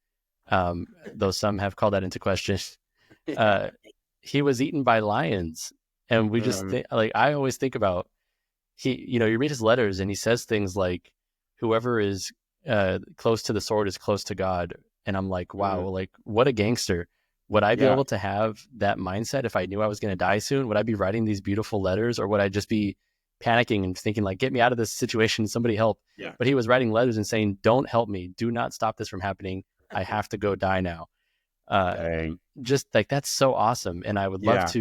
Though some have called that into question. yeah, Uh, he was eaten by lions, and we just mhm, think, like, I always think about, you read his letters and he says things like, "Whoever is close to the sword is close to God," and I'm like, wow, mhm, like what a gangster. Would I be yeah, able to have that mindset if I knew I was going to die soon? Would I be writing these beautiful letters, or would I just be panicking and thinking like, "Get me out of this situation, somebody help"? yeah, But he was writing letters and saying, "Don't help me. Do not stop this from happening. I have to go die now." Uh, dang, just like that's so awesome, and yeah,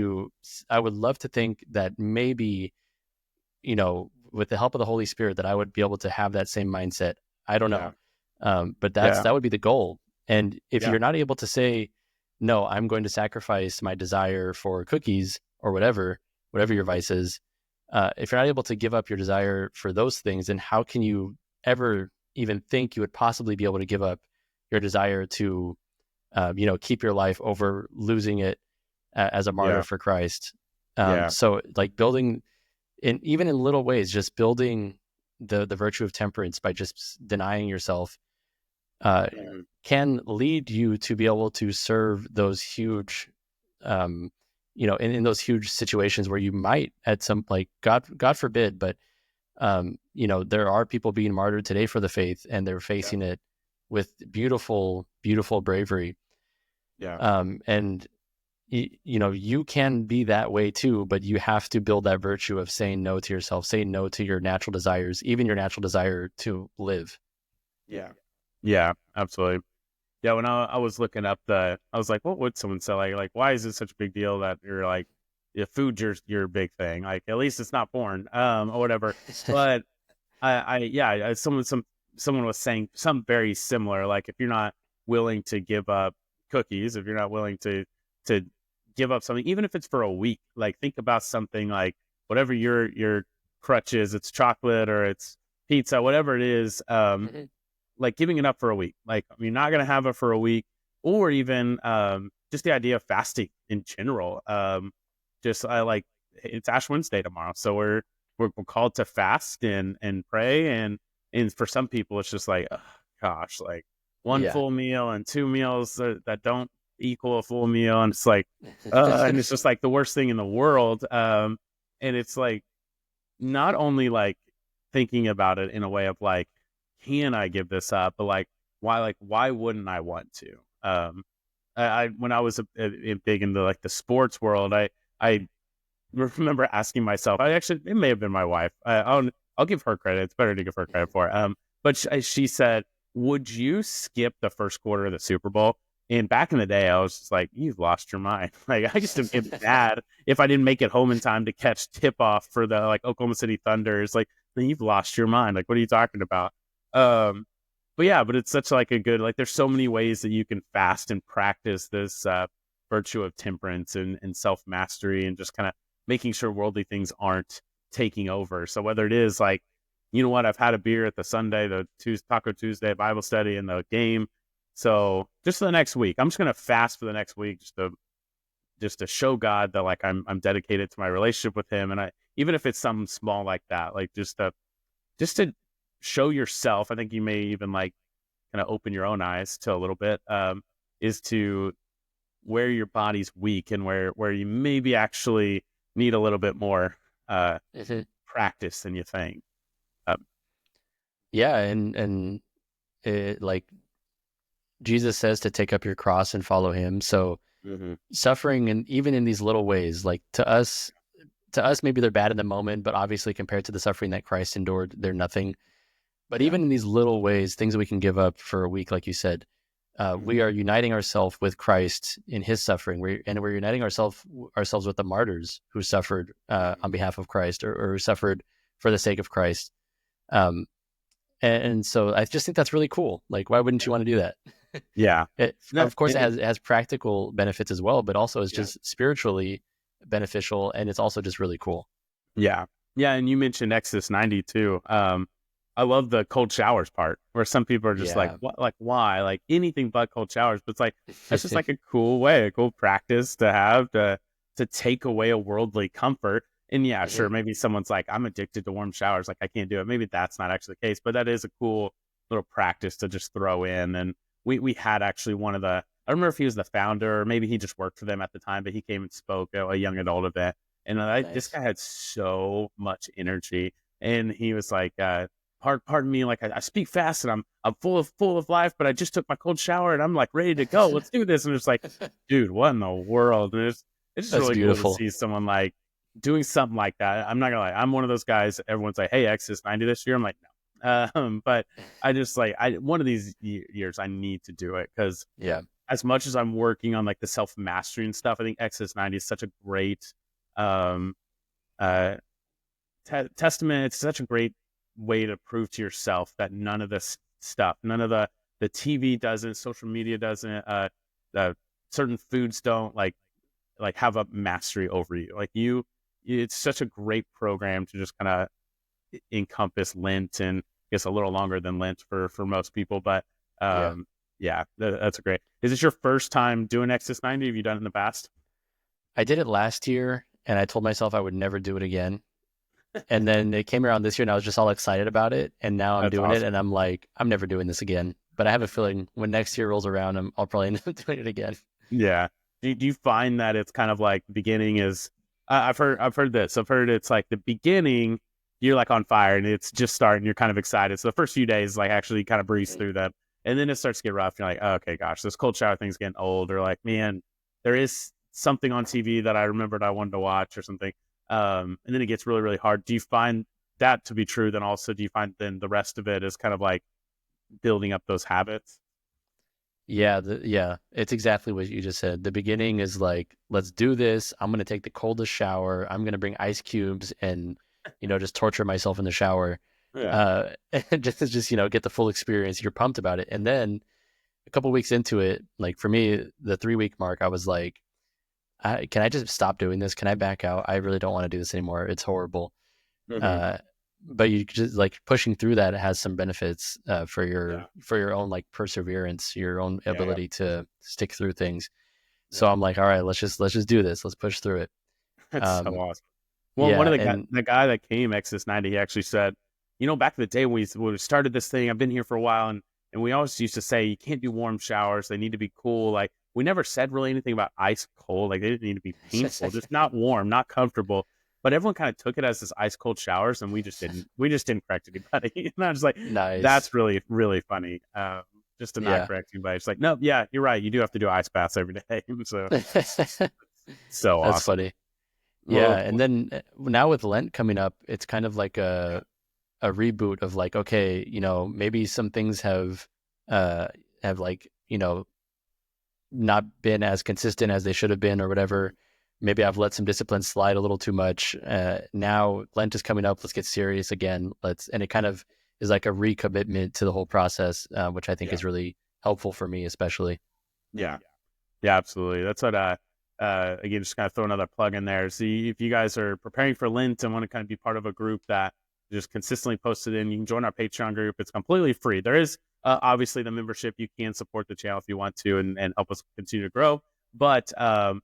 I would love to think that maybe, with the help of the Holy Spirit, that I would be able to have that same mindset. I don't yeah, know. But yeah, that would be the goal. And if yeah, you're not able to say, no, I'm going to sacrifice my desire for cookies or whatever your mhm, vice is, if you're not able to give up your desire for those things, then how can you ever even think you would possibly be able to give up your desire to, keep your life over losing it as a martyr yeah, for Christ? yeah, So like building, in even in little ways, just building the virtue of temperance by just denying yourself, uh, mhm, can lead you to be able to serve those huge, um, in those huge situations where you might at some, like, God forbid, but there are people being martyred today for the faith, and they're yeah, facing it with beautiful bravery. yeah, And you can be that way too, but you have to build that virtue of saying no to yourself, saying no to your natural desires, even your natural desire to live. yeah, yeah, absolutely. Yeah, when I was looking up I was like, what would someone say? Like, why is it such a big deal that you're like, if food's your big thing? Like, at least it's not porn, or whatever. But yeah, someone was saying something very similar. Like, if you're not willing to give up cookies, if you're not willing to give up something, even if it's for a week. Like think about something like whatever your crutch is, it's chocolate or it's pizza, whatever it is. Like giving it up for a week. Like you're not gonna have it for a week, or even just the idea of fasting in general. Just I like it's Ash Wednesday tomorrow, so we're called to fast and pray, and for some people it's just like, oh, gosh, like one Yeah. full meal and two meals that don't equal a full meal, and it's like, and it's just like the worst thing in the world. And it's like not only like thinking about it in a way of like, can I give this up, but why wouldn't I want to? I when I was big into like the sports world, I remember asking myself. It may have been my wife. I'll give her credit. It's better to give her credit for it. But she said, "Would you skip the first quarter of the Super Bowl?" And back in the day, I was just like, "You've lost your mind." Like I used to get mad if I didn't make it home in time to catch tip off for the like Oklahoma City Thunders. Like, then you've lost your mind. Like, what are you talking about? Um, but it's such like a good, like there's so many ways that you can fast and practice this virtue of temperance and self-mastery and just kind of making sure worldly things aren't taking over. So whether it is like, you know what, I've had a beer at the Sunday, the Taco Tuesday Bible study and the game. So just for the next week, I'm just going to fast for the next week just to show God that like I'm dedicated to my relationship with him. And even if it's something small like that, like just to show yourself, I think you may even like kind of open your own eyes to a little bit, is to where your body's weak and where you maybe actually need a little bit more practice than you think. Yeah, and it, like Jesus says to take up your cross and follow him. So suffering, and even in these little ways, like to us maybe they're bad in the moment, but obviously compared to the suffering that Christ endured, they're nothing. But even in these little ways, things that we can give up for a week, like you said, we are uniting ourselves with Christ in his suffering. We're uniting ourselves with the martyrs who suffered on behalf of Christ, or who suffered for the sake of Christ. And so I just think that's really cool. Like, why wouldn't you want to do that? Yeah. Of course, it has practical benefits as well, but also it's just spiritually beneficial, and it's also just really cool. Yeah. Yeah. And you mentioned Exodus 90 too. I love the cold showers part where some people are just like, what, like, why? Like anything but cold showers. But it's like, that's just like a cool way, a cool practice to have to take away a worldly comfort. And yeah, sure, maybe someone's like, I'm addicted to warm showers. Like, I can't do it. Maybe that's not actually the case, but that is a cool little practice to just throw in. And we had actually one of the, I don't remember if he was the founder or maybe he just worked for them at the time, but he came and spoke at a young adult event. And this guy had so much energy. And he was like, pardon me, like I speak fast and I'm full of life, but I just took my cold shower and I'm like ready to go. Let's do this. And it's like, dude, what in the world? And it's just really beautiful to see someone like doing something like that. I'm not gonna lie, I'm one of those guys. Everyone's like, "Hey, Exodus 90 this year." I'm like, no. But I just like one of these years I need to do it because as much as I'm working on like the self mastery and stuff, I think Exodus 90 is such a great testament. It's such a great way to prove to yourself that none of this stuff, none of the TV doesn't, social media doesn't, certain foods don't like have a mastery over you. Like it's such a great program to just kind of encompass Lent, and I guess a little longer than Lent for most people. But that's a great. Is this your first time doing Exodus 90? Have you done it in the past? I did it last year, and I told myself I would never do it again. And then it came around this year and I was just all excited about it. And now I'm doing it and I'm like, I'm never doing this again. But I have a feeling when next year rolls around, I'll probably end up doing it again. Yeah. Do you find that it's kind of like the beginning is, I've heard this. I've heard it's like the beginning, you're like on fire and it's just starting. You're kind of excited. So the first few days, like actually kind of breeze through them. And then it starts to get rough. You're like, oh, okay, gosh, this cold shower thing's getting old. Or like, man, there is something on TV that I remembered I wanted to watch or something. And then it gets really, really hard. Do you find that to be true? Then also, do you find then the rest of it is kind of like building up those habits? Yeah, it's exactly what you just said. The beginning is like, let's do this. I'm going to take the coldest shower. I'm going to bring ice cubes and, just torture myself in the shower. Yeah. Just get the full experience. You're pumped about it. And then a couple weeks into it, like for me, the 3-week mark, I was like, can I just stop doing this? Can I back out? I really don't want to do this anymore. It's horrible. Hmm. Uh, but you just like pushing through that has some benefits Yeah. for your own like perseverance, your own Yeah. Yeah. ability to stick through things. So Yeah. I'm like, all right, let's just do this. Let's push through it. That's so Um, awesome. Well, one yeah, of and the guy that came Exodus 90, he actually said, back in the day when we started this thing, I've been here for a while, and we always used to say you can't do warm showers; they need to be cool. Like we never said really anything about ice cold. Like they didn't need to be painful, just not warm, not comfortable. But everyone kind of took it as this ice cold showers, and we just didn't. We just didn't correct anybody. And I was like, nice. that's really really funny. Just to not Yeah. correct anybody. It's like, no, yeah, you're right. You do have to do ice baths every day. So That's so awesome. funny. Yeah, Well, and then now with Lent coming up, it's kind of like a reboot of like, okay, maybe some things have like, not been as consistent as they should have been or whatever. Maybe I've let some discipline slide a little too much. Now Lent is coming up. Let's get serious again. And it kind of is like a recommitment to the whole process, which I think yeah. is really helpful for me, especially. Yeah. Yeah, absolutely. That's what again, just kind of throw another plug in there. See if you guys are preparing for Lent and want to kind of be part of a group that just consistently posted in, you can join our Patreon group. It's completely free. There is obviously the membership. You can support the channel if you want to and help us continue to grow. But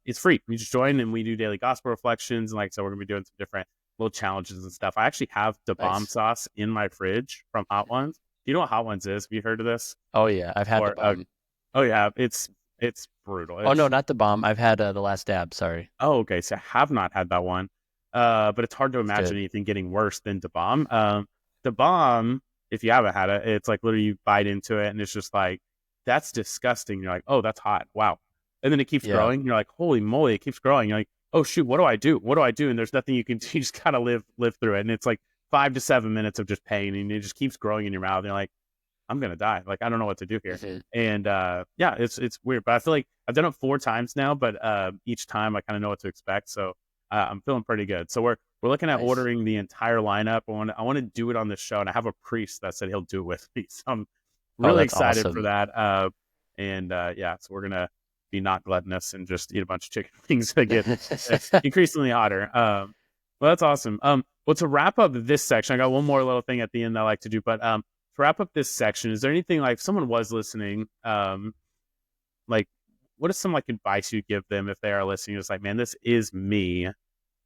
it's free. You just join and we do daily gospel reflections. And like I said, we're gonna be doing some different little challenges and stuff. I actually have the bomb Nice. sauce in my fridge from Hot Ones. Do you know what Hot Ones is? Have you heard of this? Oh yeah, I've had the Or bomb. oh yeah, it's brutal. Oh no, not the bomb. I've had the last dab. Sorry. Oh, okay. So I have not had that one. But it's hard to It's imagine good. anything getting worse than the bomb. The bomb, if you haven't had it, it's like literally you bite into it and it's just like, that's disgusting. You're like, oh, that's hot. Wow. And then it keeps Yeah. growing. You're like, holy moly, it keeps growing. You're like, oh shoot, what do I do? What do I do? And there's nothing you can do. You just gotta live through it. And it's like 5 to 7 minutes of just pain and it just keeps growing in your mouth. And you're like, I'm gonna die. Like I don't know what to do here. Mhm. And yeah, it's weird. But I feel like I've done it 4 times now, but each time I kind of know what to expect. So I'm feeling pretty good. So we're looking at Nice. ordering the entire lineup. I want to do it on the show, and I have a priest that said he'll do it with me. So I'm Oh, really that's excited for awesome. that. And yeah, so we're gonna be not gluttonous and just eat a bunch of chicken wings that get increasingly hotter. Well, that's awesome. Well, to wrap up this section, I got one more little thing at the end that I like to do, but to wrap up this section, is there anything like if someone was listening, like what is some like advice you give them if they are listening? It's like, man, this is me.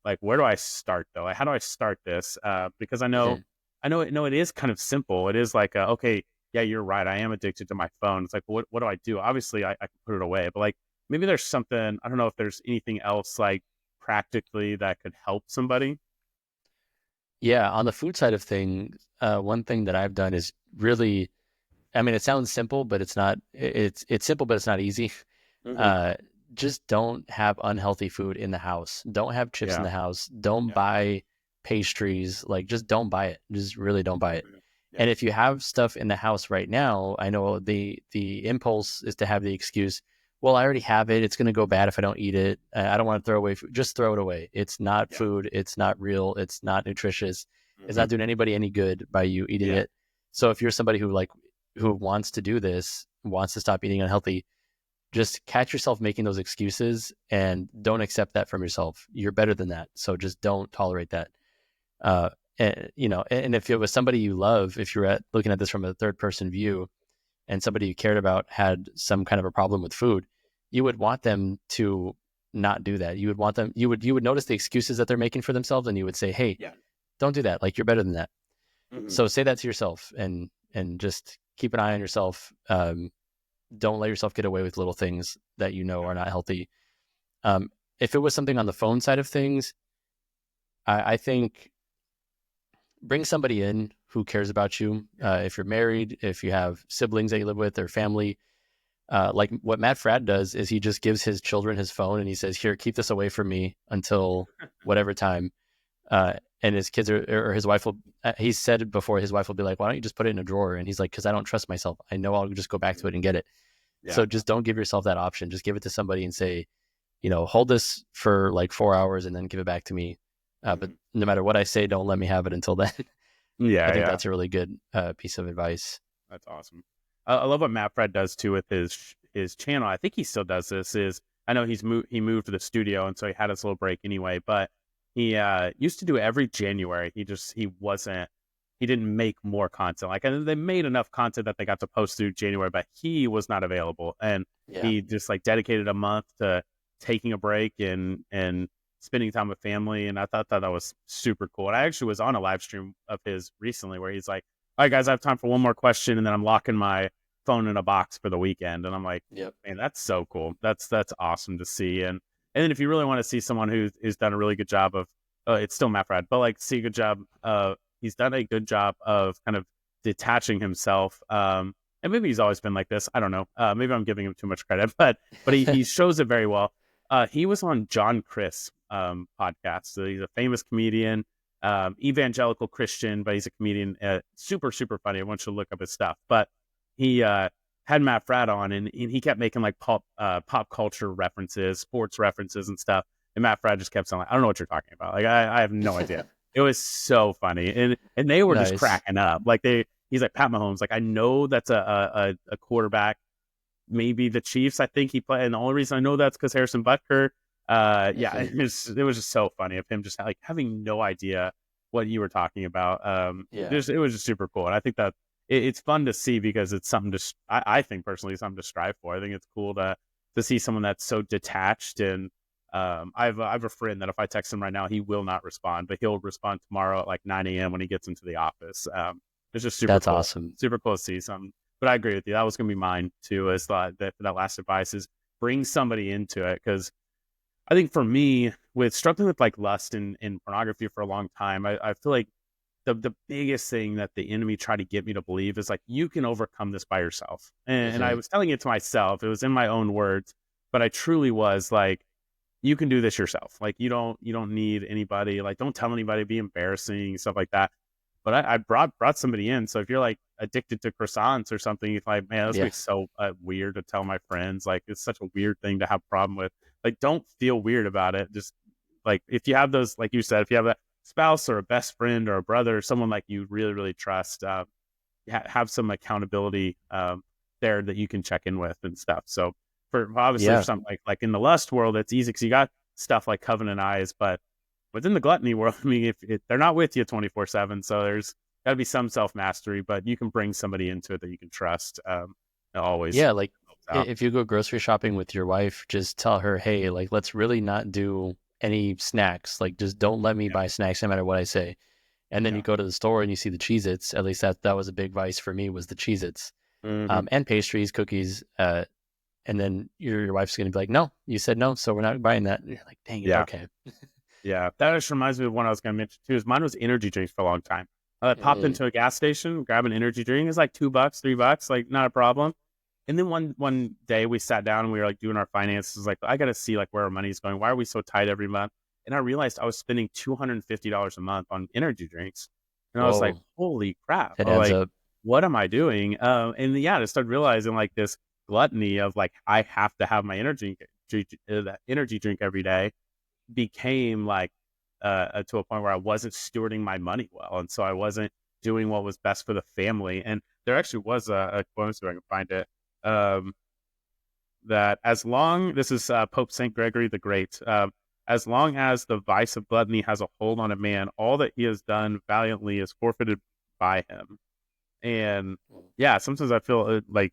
Like, where do I start though? Like, how do I start this? Because Mhm. no, it is kind of simple. It is like, okay, yeah, you're right. I am addicted to my phone. It's like, what do I do? Obviously, I can put it away, but like maybe there's something. I don't know if there's anything else like practically that could help somebody. Yeah, on the food side of things, one thing that I've done is really, I mean, it sounds simple, but it's not. It's simple, but it's not easy. Hmm. Uh, just don't have unhealthy food in the house. Don't have chips in Yeah, the house. Don't yeah, buy pastries. Like, just don't buy it. Just really don't buy it. mhm, yeah, And if you have stuff in the house right now, I know the impulse is to have the excuse, well, I already have it. It's going to go bad if I don't eat it. I don't want to throw away food. Just throw it away. It's not yeah, food. It's not real. It's not nutritious. It's hmm not doing anybody any good by you eating yeah, it. So if you're somebody who wants to do this, wants to stop eating unhealthy, just catch yourself making those excuses and don't accept that from yourself. You're better than that. So just don't tolerate that. Uh, and if it was somebody you love, if you're looking at this from a third person view and somebody you cared about had some kind of a problem with food, you would want them to not do that. You would want them, you would notice the excuses that they're making for themselves and you would say, hey, yeah, don't do that. Like you're better than that. hmm So say that to yourself and just keep an eye on yourself. Don't let yourself get away with little things that you know yeah, are not healthy. If it was something on the phone side of things, I think bring somebody in who cares about you. If you're married, if you have siblings that you live with or family, like what Matt Fradd does is he just gives his children his phone and he says, here, keep this away from me until whatever time. And his kids or his wife will, he said before his wife will be like, why don't you just put it in a drawer? And he's like, cause I don't trust myself. I know I'll just go back to it and get it. yeah, So just don't give yourself that option. Just give it to somebody and say, hold this for like 4 hours and then give it back to me. But hmm no matter what I say, don't let me have it until then. I yeah, think yeah. that's a really good piece of advice. That's awesome. I love what Matt Fred does too with his channel. I think he still does this. Is I know he moved to the studio, and so he had his little break anyway. But he used to do it every January. He didn't make more content. Like, and they made enough content that they got to post through January, but he was not available, and Yeah. he just like dedicated a month to taking a break and spending time with family. And I thought that was super cool. And I actually was on a live stream of his recently where he's like, "All right, guys, I have time for one more question, and then I'm locking my phone in a box for the weekend." And I'm like, Yep. man, that's so cool. That's awesome to see. And then if you really want to see someone who's done a really good job of, it's still Matt Fradd, but like see a good job. He's done a good job of kind of detaching himself. And maybe he's always been like this. I don't know. Maybe I'm giving him too much credit, but he shows it very well. He was on John Chris podcast. So he's a famous comedian, evangelical Christian, but he's a comedian. Super, super funny. Everyone should look up his stuff. But he had Matt Fradd on, and he kept making like pop culture references, sports references, and stuff. And Matt Fradd just kept saying, like, "I don't know what you're talking about. Like, I have no idea." It was so funny, and they were just Nice. cracking up. Like he's like, Pat Mahomes. Like, I know that's a quarterback. Maybe the Chiefs. I think he played, and the only reason I know that's because Harrison Butker. Yeah, it was just so funny of him just like having no idea what you were talking about. Yeah. It was just super cool, and I think that it's fun to see because it's something to. I think personally, something to strive for. I think it's cool to see someone that's so detached. And I have a friend that if I text him right now, he will not respond, but he'll respond tomorrow at like 9 a.m. when he gets into the office. It's just super That's cool. awesome. Super cool to see something. But I agree with you. That was going to be mine too. Is that last advice is bring somebody into it, because I think for me, with struggling with like lust and pornography for a long time, I feel like the biggest thing that the enemy tried to get me to believe is like, you can overcome this by yourself. And I was telling it to myself. It was in my own words, but I truly was like, you can do this yourself. Like, you don't need anybody. Like, don't tell anybody, be embarrassing, stuff like that. But I brought somebody in. So if you're like addicted to croissants or something, you're like, man, that's so weird to tell my friends. Like, it's such a weird thing to have a problem with. Like, don't feel weird about it. Just like, if you have those, like you said, if you have a spouse or a best friend or a brother or someone like you really, really trust, have some accountability there that you can check in with and stuff. So for obviously for something like in the lust world, it's easy because you got stuff like covenant eyes, but within the gluttony world, I mean, if they're not with you 24/7, so there's got to be some self mastery, but you can bring somebody into it that you can trust. Always, like if you go grocery shopping with your wife, just tell her, hey, like, let's really not do any snacks. Like, just don't let me buy snacks no matter what I say. And then you go to the store and you see the Cheez-Its. At least that was a big vice for me, was the Cheez-Its. And pastries, cookies. And then your wife's going to be like, no, you said no, so we're not buying that. And you're like, dang it, okay. Yeah, that just reminds me of one I was going to mention too. Is mine was energy drinks for a long time. I popped into a gas station, grab an energy drink. It's like $2, $3, like not a problem. And then one day we sat down and we were like doing our finances. Like, I got to see like where our money's going. Why are we so tight every month? And I realized I was spending $250 a month on energy drinks. And I was like, holy crap! It adds like, up. what am I doing? And I started realizing like this gluttony of like, I have to have my energy drink every day became like to a point where I wasn't stewarding my money well, and so I wasn't doing what was best for the family. And there actually was a quote, so I can find it, that as long this is Pope Saint Gregory the Great, as long as the vice of gluttony has a hold on a man, all that he has done valiantly is forfeited by him. And sometimes I feel like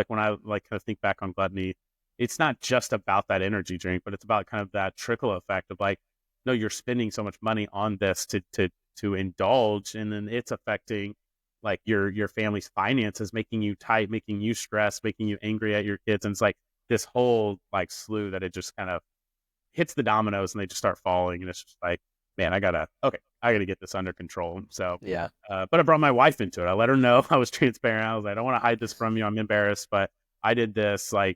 when I like kind of think back on gluttony, it's not just about that energy drink, but it's about kind of that trickle effect of like, no, you're spending so much money on this to indulge, and then it's affecting like your family's finances, making you tight, making you stressed, making you angry at your kids. And it's like this whole like slew that it just kind of hits the dominoes and they just start falling. And it's just like, man, I gotta get this under control. So but I brought my wife into it. I let her know. I was transparent. I was like, I don't want to hide this from you. I'm embarrassed, but I did this. I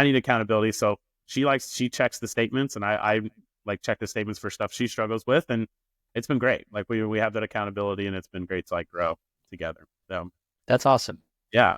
need accountability. So she checks the statements, and I like check the statements for stuff she struggles with, and it's been great. Like we have that accountability, and it's been great to like grow together. So that's awesome. Yeah.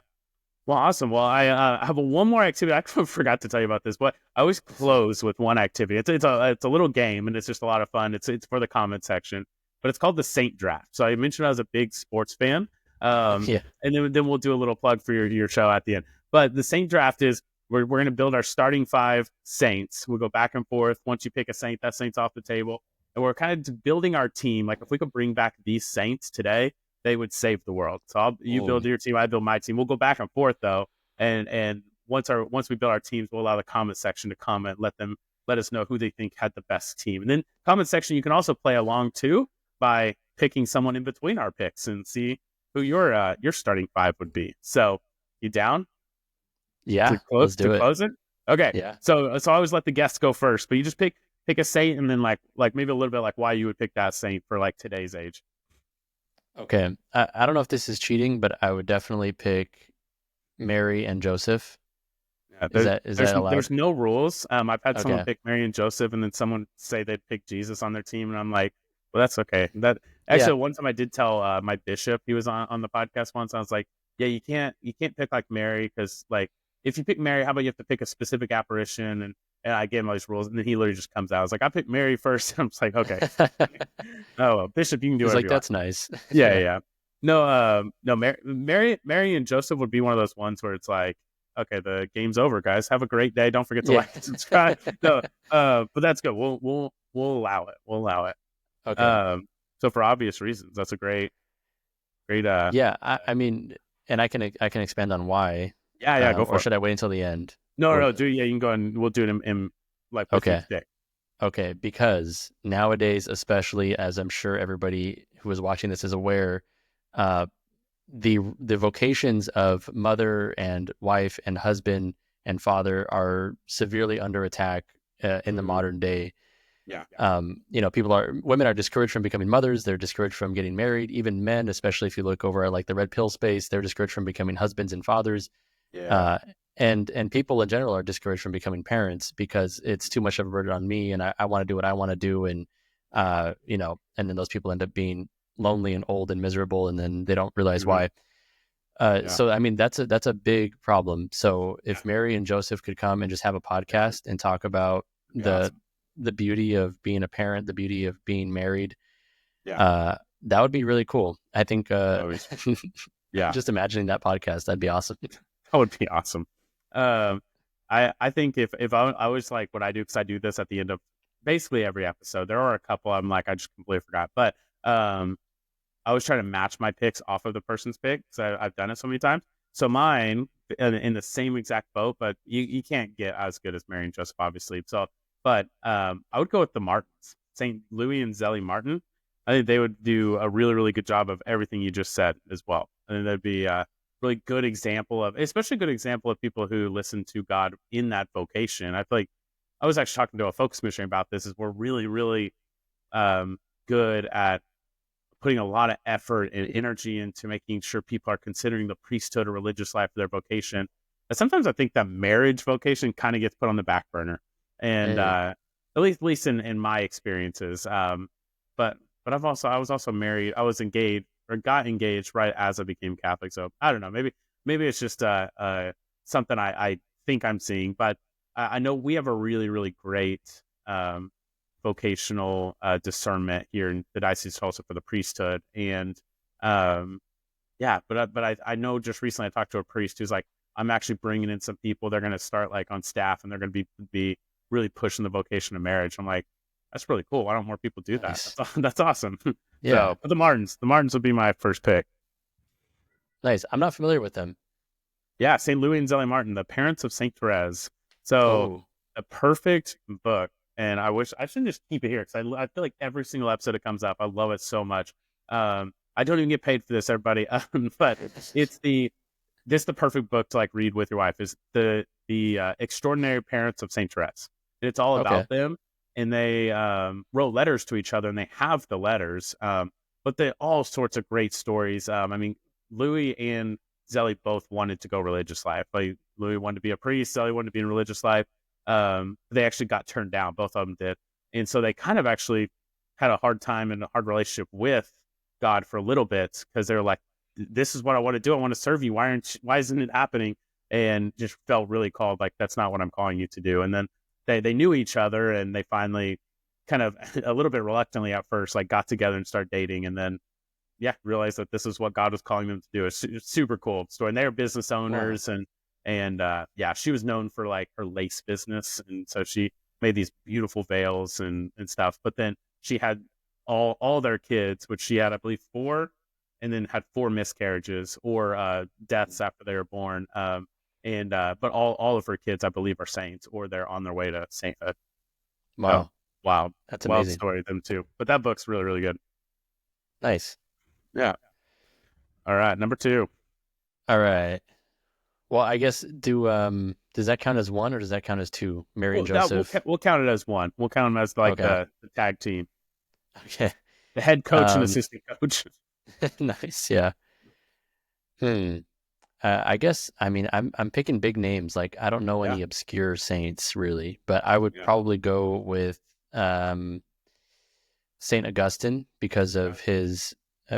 Well, awesome. Well, I have one more activity. I forgot to tell you about this, but I always close with one activity. It's a little game, and it's just a lot of fun. It's for the comment section, but it's called the Saint Draft. So I mentioned I was a big sports fan, and then we'll do a little plug for your show at the end. But the Saint Draft is we're going to build our starting 5 saints. We'll go back and forth. Once you pick a saint, that saint's off the table. And we're kind of building our team. Like if we could bring back these saints today, they would save the world. So you build your team, I build my team. We'll go back and forth though. And once we build our teams, we'll allow the comment section to comment, let us know who they think had the best team. And then comment section, you can also play along too by picking someone in between our picks and see who your starting 5 would be. So you down? Yeah, let's do it. Close it? Okay. Yeah. So I always let the guests go first, but you just pick a saint and then like maybe a little bit like why you would pick that saint for like today's age. Okay. I don't know if this is cheating, but I would definitely pick Mary and Joseph. Yeah, is that allowed? There's no rules. I've had someone pick Mary and Joseph, and then someone say they'd pick Jesus on their team, and I'm like, well, that's okay. That actually, one time I did tell my bishop, he was on the podcast once. I was like, yeah, you can't pick like Mary because like if you pick Mary, how about you have to pick a specific apparition? And I gave him all these rules, and then he literally just comes out. I was like, I picked Mary first. And I'm just like, okay. Oh, well, Bishop, you can do it. Like that's nice. Yeah. No, Mary and Joseph would be one of those ones where it's like, okay, the game's over, guys. Have a great day. Don't forget to like and subscribe. No, but that's good. We'll allow it. We'll allow it. Okay. So for obvious reasons, that's a great. Yeah, I mean, and I can expand on why. Yeah, go for it. Or should I wait until the end? No, do you can go and we'll do it in like okay. Okay, because nowadays, especially as I'm sure everybody who is watching this is aware, the vocations of mother and wife and husband and father are severely under attack in the modern day. Yeah. Women are discouraged from becoming mothers. They're discouraged from getting married. Even men, especially if you look over at like the red pill space, they're discouraged from becoming husbands and fathers. Yeah. And people in general are discouraged from becoming parents because it's too much of a burden on me, and I want to do what I want to do, and and then those people end up being lonely and old and miserable, and then they don't realize why. So I mean that's a big problem. So if Mary and Joseph could come and just have a podcast and talk about the beauty of being a parent, the beauty of being married, that would be really cool. I think just imagining that podcast, that'd be awesome. That would be awesome. I think if I was like what I do, because I do this at the end of basically every episode. There are a couple I'm like I just completely forgot, but I was trying to match my picks off of the person's pick because I've done it so many times. So mine in the same exact boat, but you can't get as good as Mary and Joseph, obviously. So, but I would go with the Martins, St. Louis and Zelly Martin. I think they would do a really, really good job of everything you just said as well. I think that'd be really good example of, especially a good example of people who listen to God in that vocation. I feel like I was actually talking to a focus missionary about this. Is we're really, really good at putting a lot of effort and energy into making sure people are considering the priesthood or religious life of their vocation. And sometimes I think that marriage vocation kind of gets put on the back burner, and at least in my experiences. But I was also married. I was engaged. Or got engaged right as I became Catholic. So I don't know. Maybe it's just something I think I'm seeing. But I know we have a really, really great vocational discernment here in the Diocese of Tulsa for the priesthood. And but I know just recently I talked to a priest who's like, I'm actually bringing in some people. They're going to start like on staff, and they're going to be really pushing the vocation of marriage. I'm like, that's really cool. Why don't more people do that? Nice. That's awesome. Yeah. So, but the Martins would be my first pick. Nice. I'm not familiar with them. Yeah, St. Louis and Zelly Martin, the parents of St. Therese. So a perfect book. And I wish I should just keep it here because I feel like every single episode it comes up. I love it so much. I don't even get paid for this, everybody. But it's the perfect book to like read with your wife. Is the Extraordinary Parents of St. Therese. It's all about them. And they wrote letters to each other, and they have the letters. But they all sorts of great stories. I mean, Louis and Zelly both wanted to go religious life. Like Louis wanted to be a priest, Zelly wanted to be in religious life. They actually got turned down. Both of them did. And so they kind of actually had a hard time and a hard relationship with God for a little bit because they're like, this is what I want to do. I want to serve you. Why isn't it happening? And just felt really called, like, that's not what I'm calling you to do. And then they knew each other, and they finally kind of a little bit reluctantly at first, like got together and started dating. And then, realized that this is what God was calling them to do. It's super cool story. And they're business owners. Wow. And yeah, she was known for like her lace business, and so she made these beautiful veils and stuff. But then she had all their kids, which she had, I believe, four, and then had four miscarriages or deaths after they were born. And but all of her kids, I believe, are saints, or they're on their way to sainthood. So Wow. wild, That's wild amazing. story of them too. But that book's really, really good. Nice. Yeah. All right, number two. All right. Well, I guess does that count as one or does that count as two? Mary and Well, that Joseph. we'll count it as one. We'll count them as like Okay. the tag team, Okay. the head coach and Um, assistant coach. nice. Yeah. Hmm. I guess I mean I'm picking big names. Like I don't know Yeah, any obscure saints really, but I would yeah, probably go with um, Saint Augustine because yeah, of his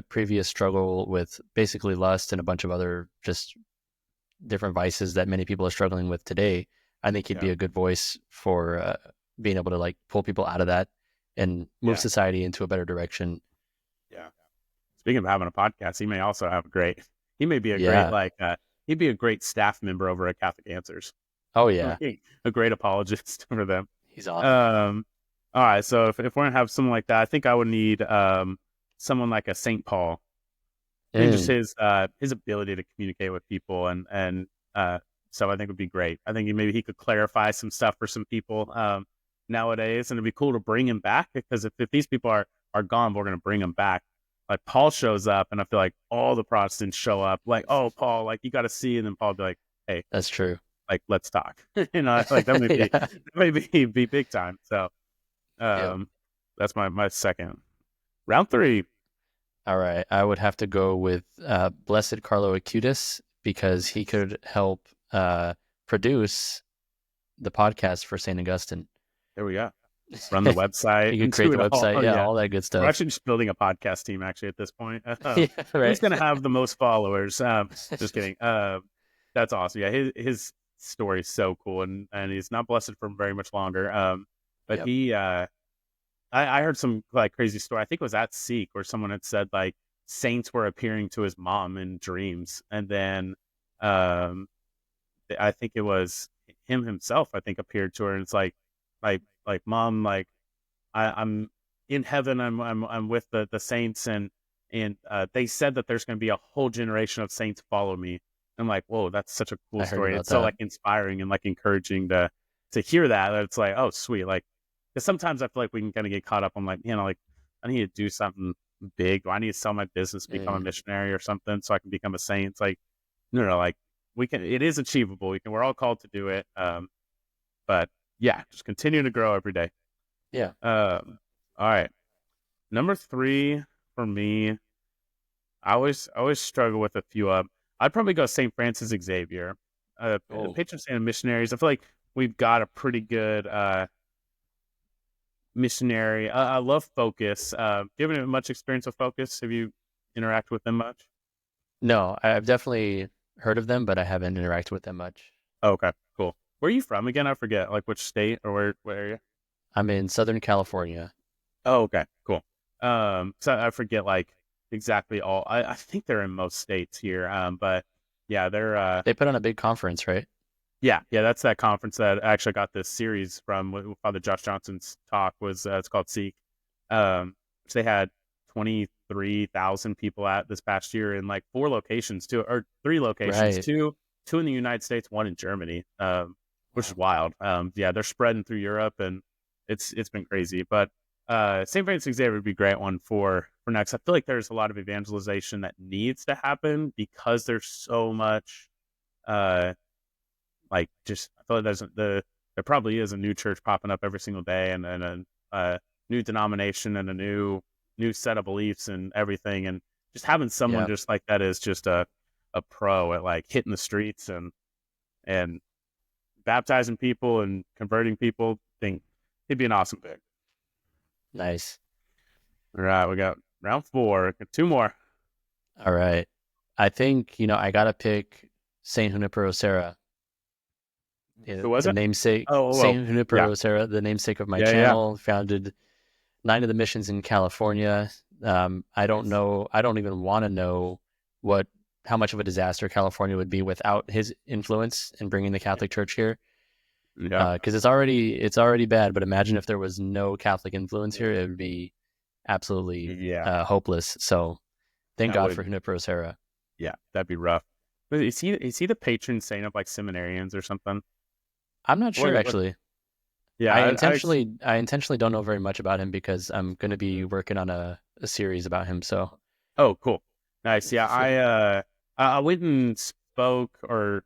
previous struggle with basically lust and a bunch of other just different vices that many people are struggling with today. I think he'd yeah, be a good voice for being able to like pull people out of that and move yeah, society into a better direction. yeah. Speaking of having a podcast, he may also have a great. He may be a great Yeah. like. He'd be a great staff member over at Catholic Answers. Oh yeah. A great apologist for them. He's awesome. Um. All right, so if we're gonna have someone like that, I think I would need someone like a Saint Paul. I think just Mm, his ability to communicate with people and so I think would be great. I think maybe he could clarify some stuff for some people nowadays, and it'd be cool to bring him back because if these people are gone, we're gonna bring him back. Like Paul shows up, and I feel like all the Protestants show up, like, oh Paul, like you got to see, and then Paul be like, hey, that's true. like let's talk. Like Yeah. that may be big time. So Yep. that's my second round three. All right. I would have to go with Blessed Carlo Acutis because he could help produce the podcast for St. Augustine. There we go. Run the website He could and create do the it all. website. Oh, Yeah, yeah. all that good We're stuff. actually just building a podcast team actually at this point. Yeah, Who's right. going to have the most followers? Just kidding. That's awesome. Yeah, his story is so cool, and he's not blessed for very much longer. But Yep. he, I heard some like crazy story. I think it was at Seek where someone had said like saints were appearing to his mom in dreams, and then um, I think it was him himself. I think appeared to her, and it's like mom, like I'm in heaven. I'm with the saints, and they said that there's going to be a whole generation of saints follow me. I'm like, whoa, that's such a cool I heard story. about It's so that. like inspiring and like encouraging to hear that. That it's like, oh, sweet. Like, because sometimes I feel like we can kind of get caught up on like, like I need to do something big. Do I need to sell my business, become a Mm, missionary or something, so I can become a saint? It's like, no, like we can. It is achievable. We're all called to do it. But yeah, just continue to grow every day. yeah. All right. Number three for me, I always struggle with a few of. I'd probably go St. Francis Xavier, Oh, patron saint of missionaries. I feel like we've got a pretty good missionary. I love Focus. Do you have much experience with Focus? Have you interacted with them much? no, I've definitely heard of them, but I haven't interacted with them much. Oh, okay, cool. Where are you from again? I forget. Like which state or where area? I'm in Southern California. Oh, okay, cool. So I forget like exactly all. I think they're in most states here. But yeah, they're They put on a big conference, right? yeah, that's that conference that I actually got this series from with Father Josh Johnson's talk was it's called Seek. Which they had 23,000 people at this past year in like four locations, two or three locations, Right. two in the United States, one in Germany, which is Wow. wild. Yeah, they're spreading through Europe and it's been crazy. But St. Francis Xavier would be a great one for next. I feel like there's a lot of evangelization that needs to happen because there's so much uh like just I feel like there probably is a new church popping up every single day and a new denomination and a new set of beliefs and everything and just having someone Yeah. just like that is just a pro at like hitting the streets and baptizing people and converting people. Think he'd be an awesome pick. Nice. All right, we got round four. Got two more. All right. I think, I gotta pick Saint Junipero Serra, Who was the it? namesake, Oh, Saint yeah, Junipero Serra, the namesake of my yeah. channel, founded 9 of the missions in California. I don't Nice. know, I don't even want to know what how much of a disaster California would be without his influence in bringing the Catholic Church here. Yeah. Because it's already bad, but imagine if there was no Catholic influence here, it would be absolutely Yeah. hopeless. So thank That God would, for Junipero Serra. yeah, that'd be rough. But is he the patron saint of like seminarians or something? I'm not sure What? actually. Yeah, I intentionally don't know very much about him because I'm going to be working on a series about him. So oh, cool. Nice. Yeah, I went and spoke, or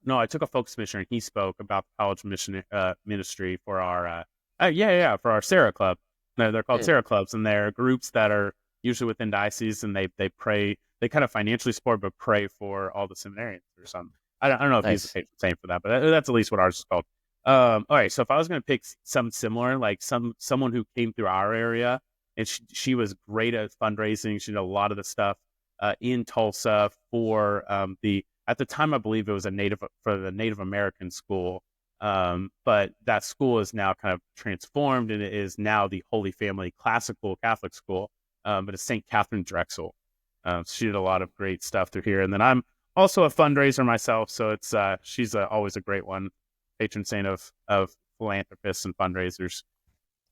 no, I took a focus mission and he spoke about the college mission ministry for our for our Sarah Club. No, they're called yeah, Sarah Clubs, and they're groups that are usually within dioceses, and they pray, they kind of financially support but pray for all the seminarians or something. I don't know if he's the nice. patron saint for that, but that's at least what ours is called. All right, so if I was going to pick some similar, like someone who came through our area, and she was great at fundraising. She did a lot of the stuff in Tulsa for the, at the time I believe it was for the Native American school, but that school is now kind of transformed and it is now the Holy Family Classical Catholic School, but it's St. Catherine Drexel. So she did a lot of great stuff through here, and then I'm also a fundraiser myself, so it's she's always a great one, patron saint of philanthropists and fundraisers.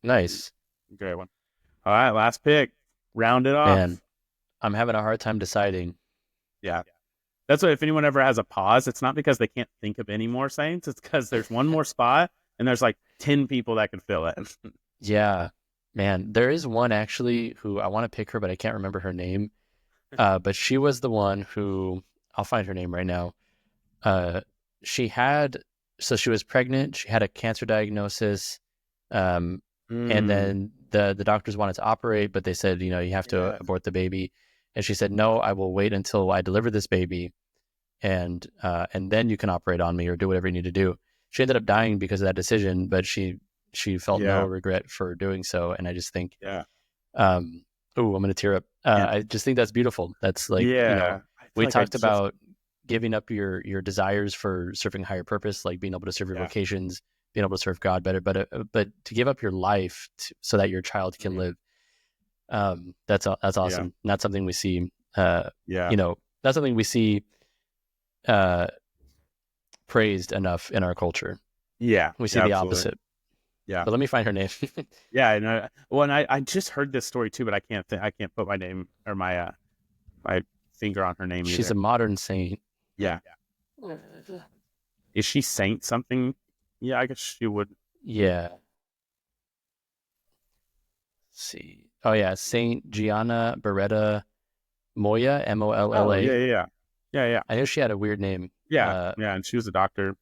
Nice. Great one. All right, last pick. Round it Man, off. I'm having a hard time deciding. Yeah. That's why if anyone ever has a pause, it's not because they can't think of any more saints. It's because there's one more spot and there's like 10 people that can fill it. Yeah, man, there is one actually who I want to pick her, but I can't remember her name. But she was the one who, I'll find her name right now. Uh, she had, so she was pregnant. She had a cancer diagnosis. Um, and Mm, then the doctors wanted to operate, but they said, you have to yeah. abort the baby. And she said, no, I will wait until I deliver this baby, and then you can operate on me or do whatever you need to do. She ended up dying because of that decision, but she felt no Yeah. regret for doing so. And I just think, Yeah. oh, I'm gonna tear up. And I just think that's beautiful. That's like, yeah, I feel we like I talked just, about giving up your desires for serving a higher purpose, like being able to serve your yeah. vocations, being able to serve God better, but to give up your life so that your child can Mhm. live. That's Yeah. awesome. Not something we see. Yeah. That's something we see uh, praised enough in our culture. Yeah. We see Yeah. the Absolutely. opposite. Yeah. But let me find her name. Yeah. And well, and I just heard this story too, but I can't put my name or my finger on her name She's either. a modern saint. Yeah. Is she Saint something? Yeah, I guess she would. Yeah. Let's see. Oh yeah, Saint Gianna Beretta Moya, Oh, yeah, Molla. yeah, yeah. Yeah, yeah. I know she had a weird name, Yeah, yeah, and she was a doctor.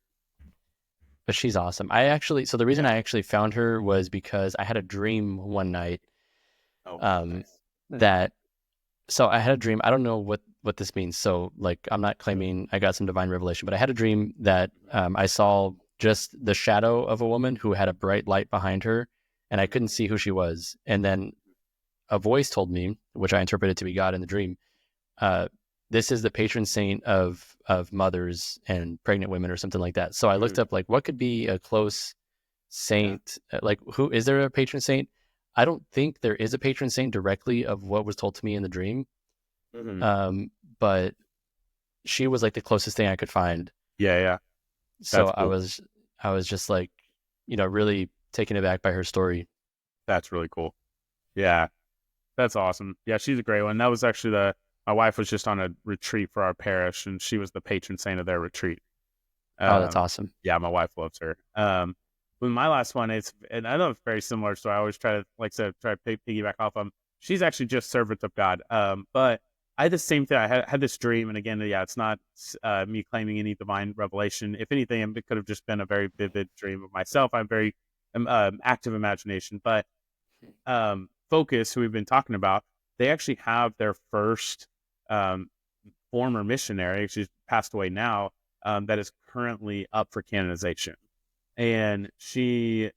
but she's awesome. So the reason Yeah. I actually found her was because I had a dream one night. Oh, Um, nice. that so I had a dream. I don't know what this means. So like, I'm not claiming I got some divine revelation, but I had a dream that I saw just the shadow of a woman who had a bright light behind her, and I couldn't see who she was. And then a voice told me, which I interpreted to be God in the dream, uh, this is the patron saint of mothers and pregnant women or something like that. So I looked Mm, up like what could be a close yeah. saint, like who is there a patron saint? I don't think there is a patron saint directly of what was told to me in the dream. Hmm. Um, but she was like the closest thing I could find. Yeah, yeah. So That's cool. I was just like, really taken aback by her story. That's really cool. Yeah, that's awesome. Yeah, she's a great one. That was actually my wife was just on a retreat for our parish, and she was the patron saint of their retreat. Oh, that's Um, awesome. yeah, my wife loves her. With my last one, and I know it's very similar, so I always try to, like I said, try to piggyback off them. She's actually just servant of God. But I had the same thing. I had this dream, and again, yeah, it's not me claiming any divine revelation. If anything, it could have just been a very vivid dream of myself. I'm very active imagination, but Focus, who we've been talking about, they actually have their first um, former missionary. She's passed away now. That is currently up for canonization, and she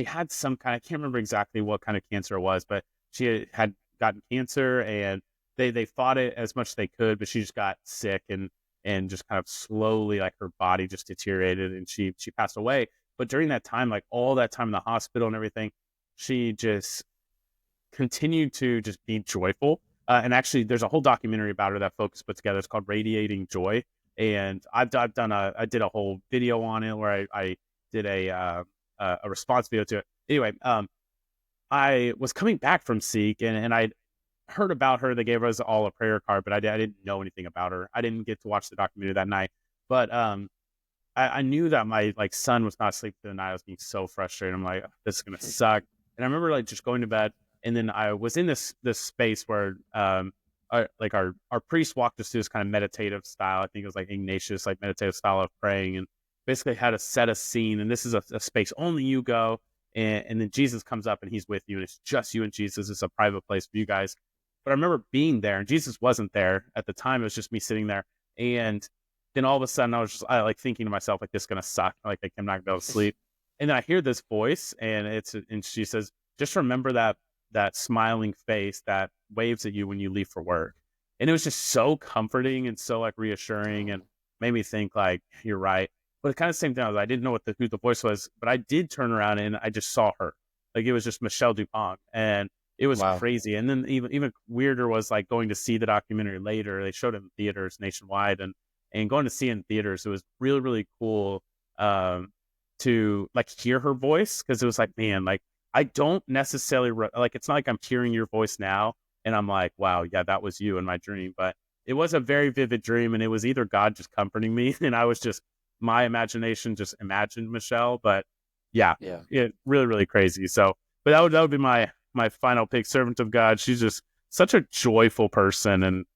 had some kind. I can't remember exactly what kind of cancer it was, but she had gotten cancer, and they fought it as much as they could, but she just got sick and just kind of slowly, like, her body just deteriorated, and she passed away. But during that time, like all that time in the hospital and everything, she just continued to just be joyful. And actually, there's a whole documentary about her that Focus put together. It's called Radiating Joy, and I did a whole video on it where I did a response video to it. Anyway, I was coming back from Seek, and I heard about her. They gave us all a prayer card, but I didn't know anything about her. I didn't get to watch the documentary that night, but I knew that my son was not asleep through the night. I was being so frustrated. I'm like, this is gonna suck. And I remember just going to bed, and then I was in this space where our priest walked us through this kind of meditative style. I think it was like Ignatius, like meditative style of praying, and basically had to set a scene. And this is a space only you go, and then Jesus comes up and he's with you, and it's just you and Jesus. It's a private place for you guys. But I remember being there, and Jesus wasn't there at the time. It was just me sitting there, and then all of a sudden I was just thinking to myself, like, this is gonna suck. Like, I'm not gonna be able to sleep. And then I hear this voice, and she says, just remember that smiling face that waves at you when you leave for work. And it was just so comforting and so reassuring, and made me think like, you're right. But kind of same thing. I didn't know who the voice was, but I did turn around and I just saw her. Like, it was just Michelle Dupont, and it was crazy. And then even weirder was going to see the documentary later. They showed it in theaters nationwide, and going to see it in theaters, it was really, really cool to hear her voice, because it was like, man, I don't necessarily it's not like I'm hearing your voice now and I'm like, wow, yeah, that was you in my dream. But it was a very vivid dream, and it was either God just comforting me and I was just, my imagination just imagined Michelle. But yeah, it really, really crazy. So, but that would be my final pick, Servant of God. She's just such a joyful person, and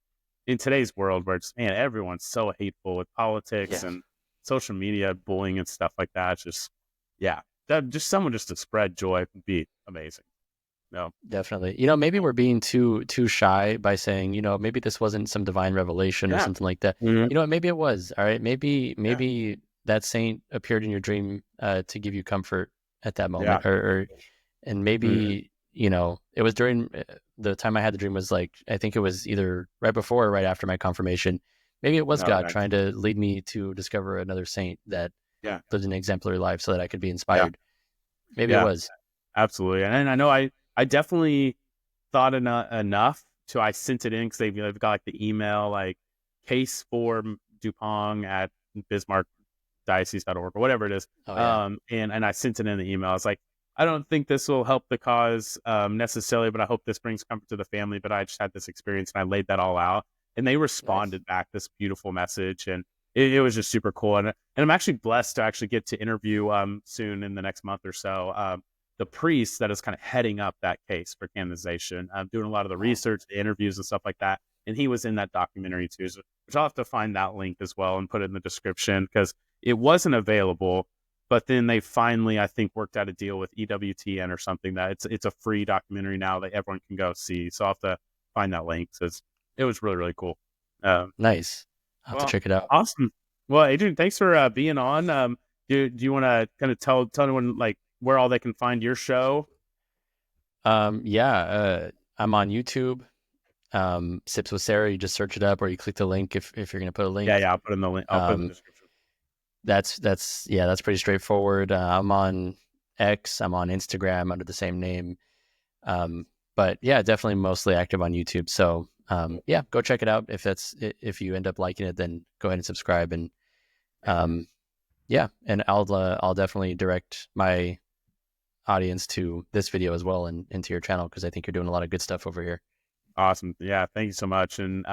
in today's world where it's, man, everyone's so hateful with politics and social media bullying and stuff like that. It's just, that just someone just to spread joy would be amazing. No, definitely. Maybe we're being too shy by saying, maybe this wasn't some divine revelation or something like that. Mm-hmm. Maybe it was. All right. Maybe that saint appeared in your dream to give you comfort at that moment, and maybe, it was during the time I had the dream was I think it was either right before or right after my confirmation. Maybe it was God trying to lead me to discover another saint that lived an exemplary life so that I could be inspired. Maybe it was. Absolutely. And I know I definitely thought enough to, I sent it in because they've got the email, case for Dupont at bismarckdiocese.org or whatever it is. And I sent it in the email. I was like, I don't think this will help the cause necessarily, but I hope this brings comfort to the family. But I just had this experience, and I laid that all out, and they responded back this beautiful message, and it was just super cool. And I'm actually blessed to actually get to interview soon in the next month or so the priest that is kind of heading up that case for canonization. I'm doing a lot of the research, the interviews and stuff like that. And he was in that documentary too, which I'll have to find that link as well and put it in the description, because it wasn't available. But then they finally, I think, worked out a deal with EWTN or something that it's a free documentary now that everyone can go see. So I'll have to find that link. So it was really, really cool. Nice. I'll have to check it out. Awesome. Well, Adrian, thanks for being on. Do you want to kind of tell anyone where all they can find your show? I'm on YouTube. Sips with Sarah. You just search it up, or you click the link if you're going to put a link. Yeah, I'll put in the link. I'll put in the description. That's pretty straightforward. I'm on X. I'm on Instagram under the same name. But yeah, definitely mostly active on YouTube. So go check it out. If you end up liking it, then go ahead and subscribe. And and I'll definitely direct my audience to this video as well and into your channel, because I think you're doing a lot of good stuff over here. Awesome. Yeah, thank you so much. And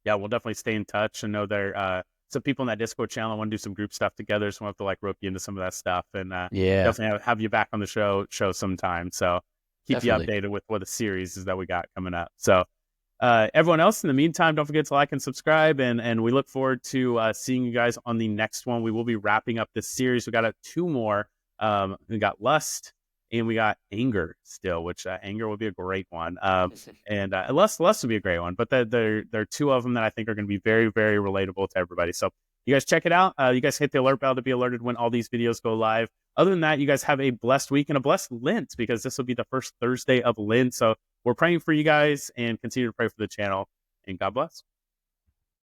we'll definitely stay in touch. And know there some people in that Discord channel want to do some group stuff together, so we'll have to rope you into some of that stuff, and definitely have you back on the show sometime. So keep you updated with what the series is that we got coming up. So everyone else, in the meantime, don't forget to like and subscribe, and we look forward to seeing you guys on the next one. We will be wrapping up this series. We got 2 more. We got Lust, and we got Anger still, which Anger will be a great one. And Lust will be a great one. But there are 2 of them that I think are going to be very, very relatable to everybody. So you guys check it out. You guys hit the alert bell to be alerted when all these videos go live. Other than that, you guys have a blessed week and a blessed Lent, because this will be the first Thursday of Lent. So we're praying for you guys, and continue to pray for the channel. And God bless.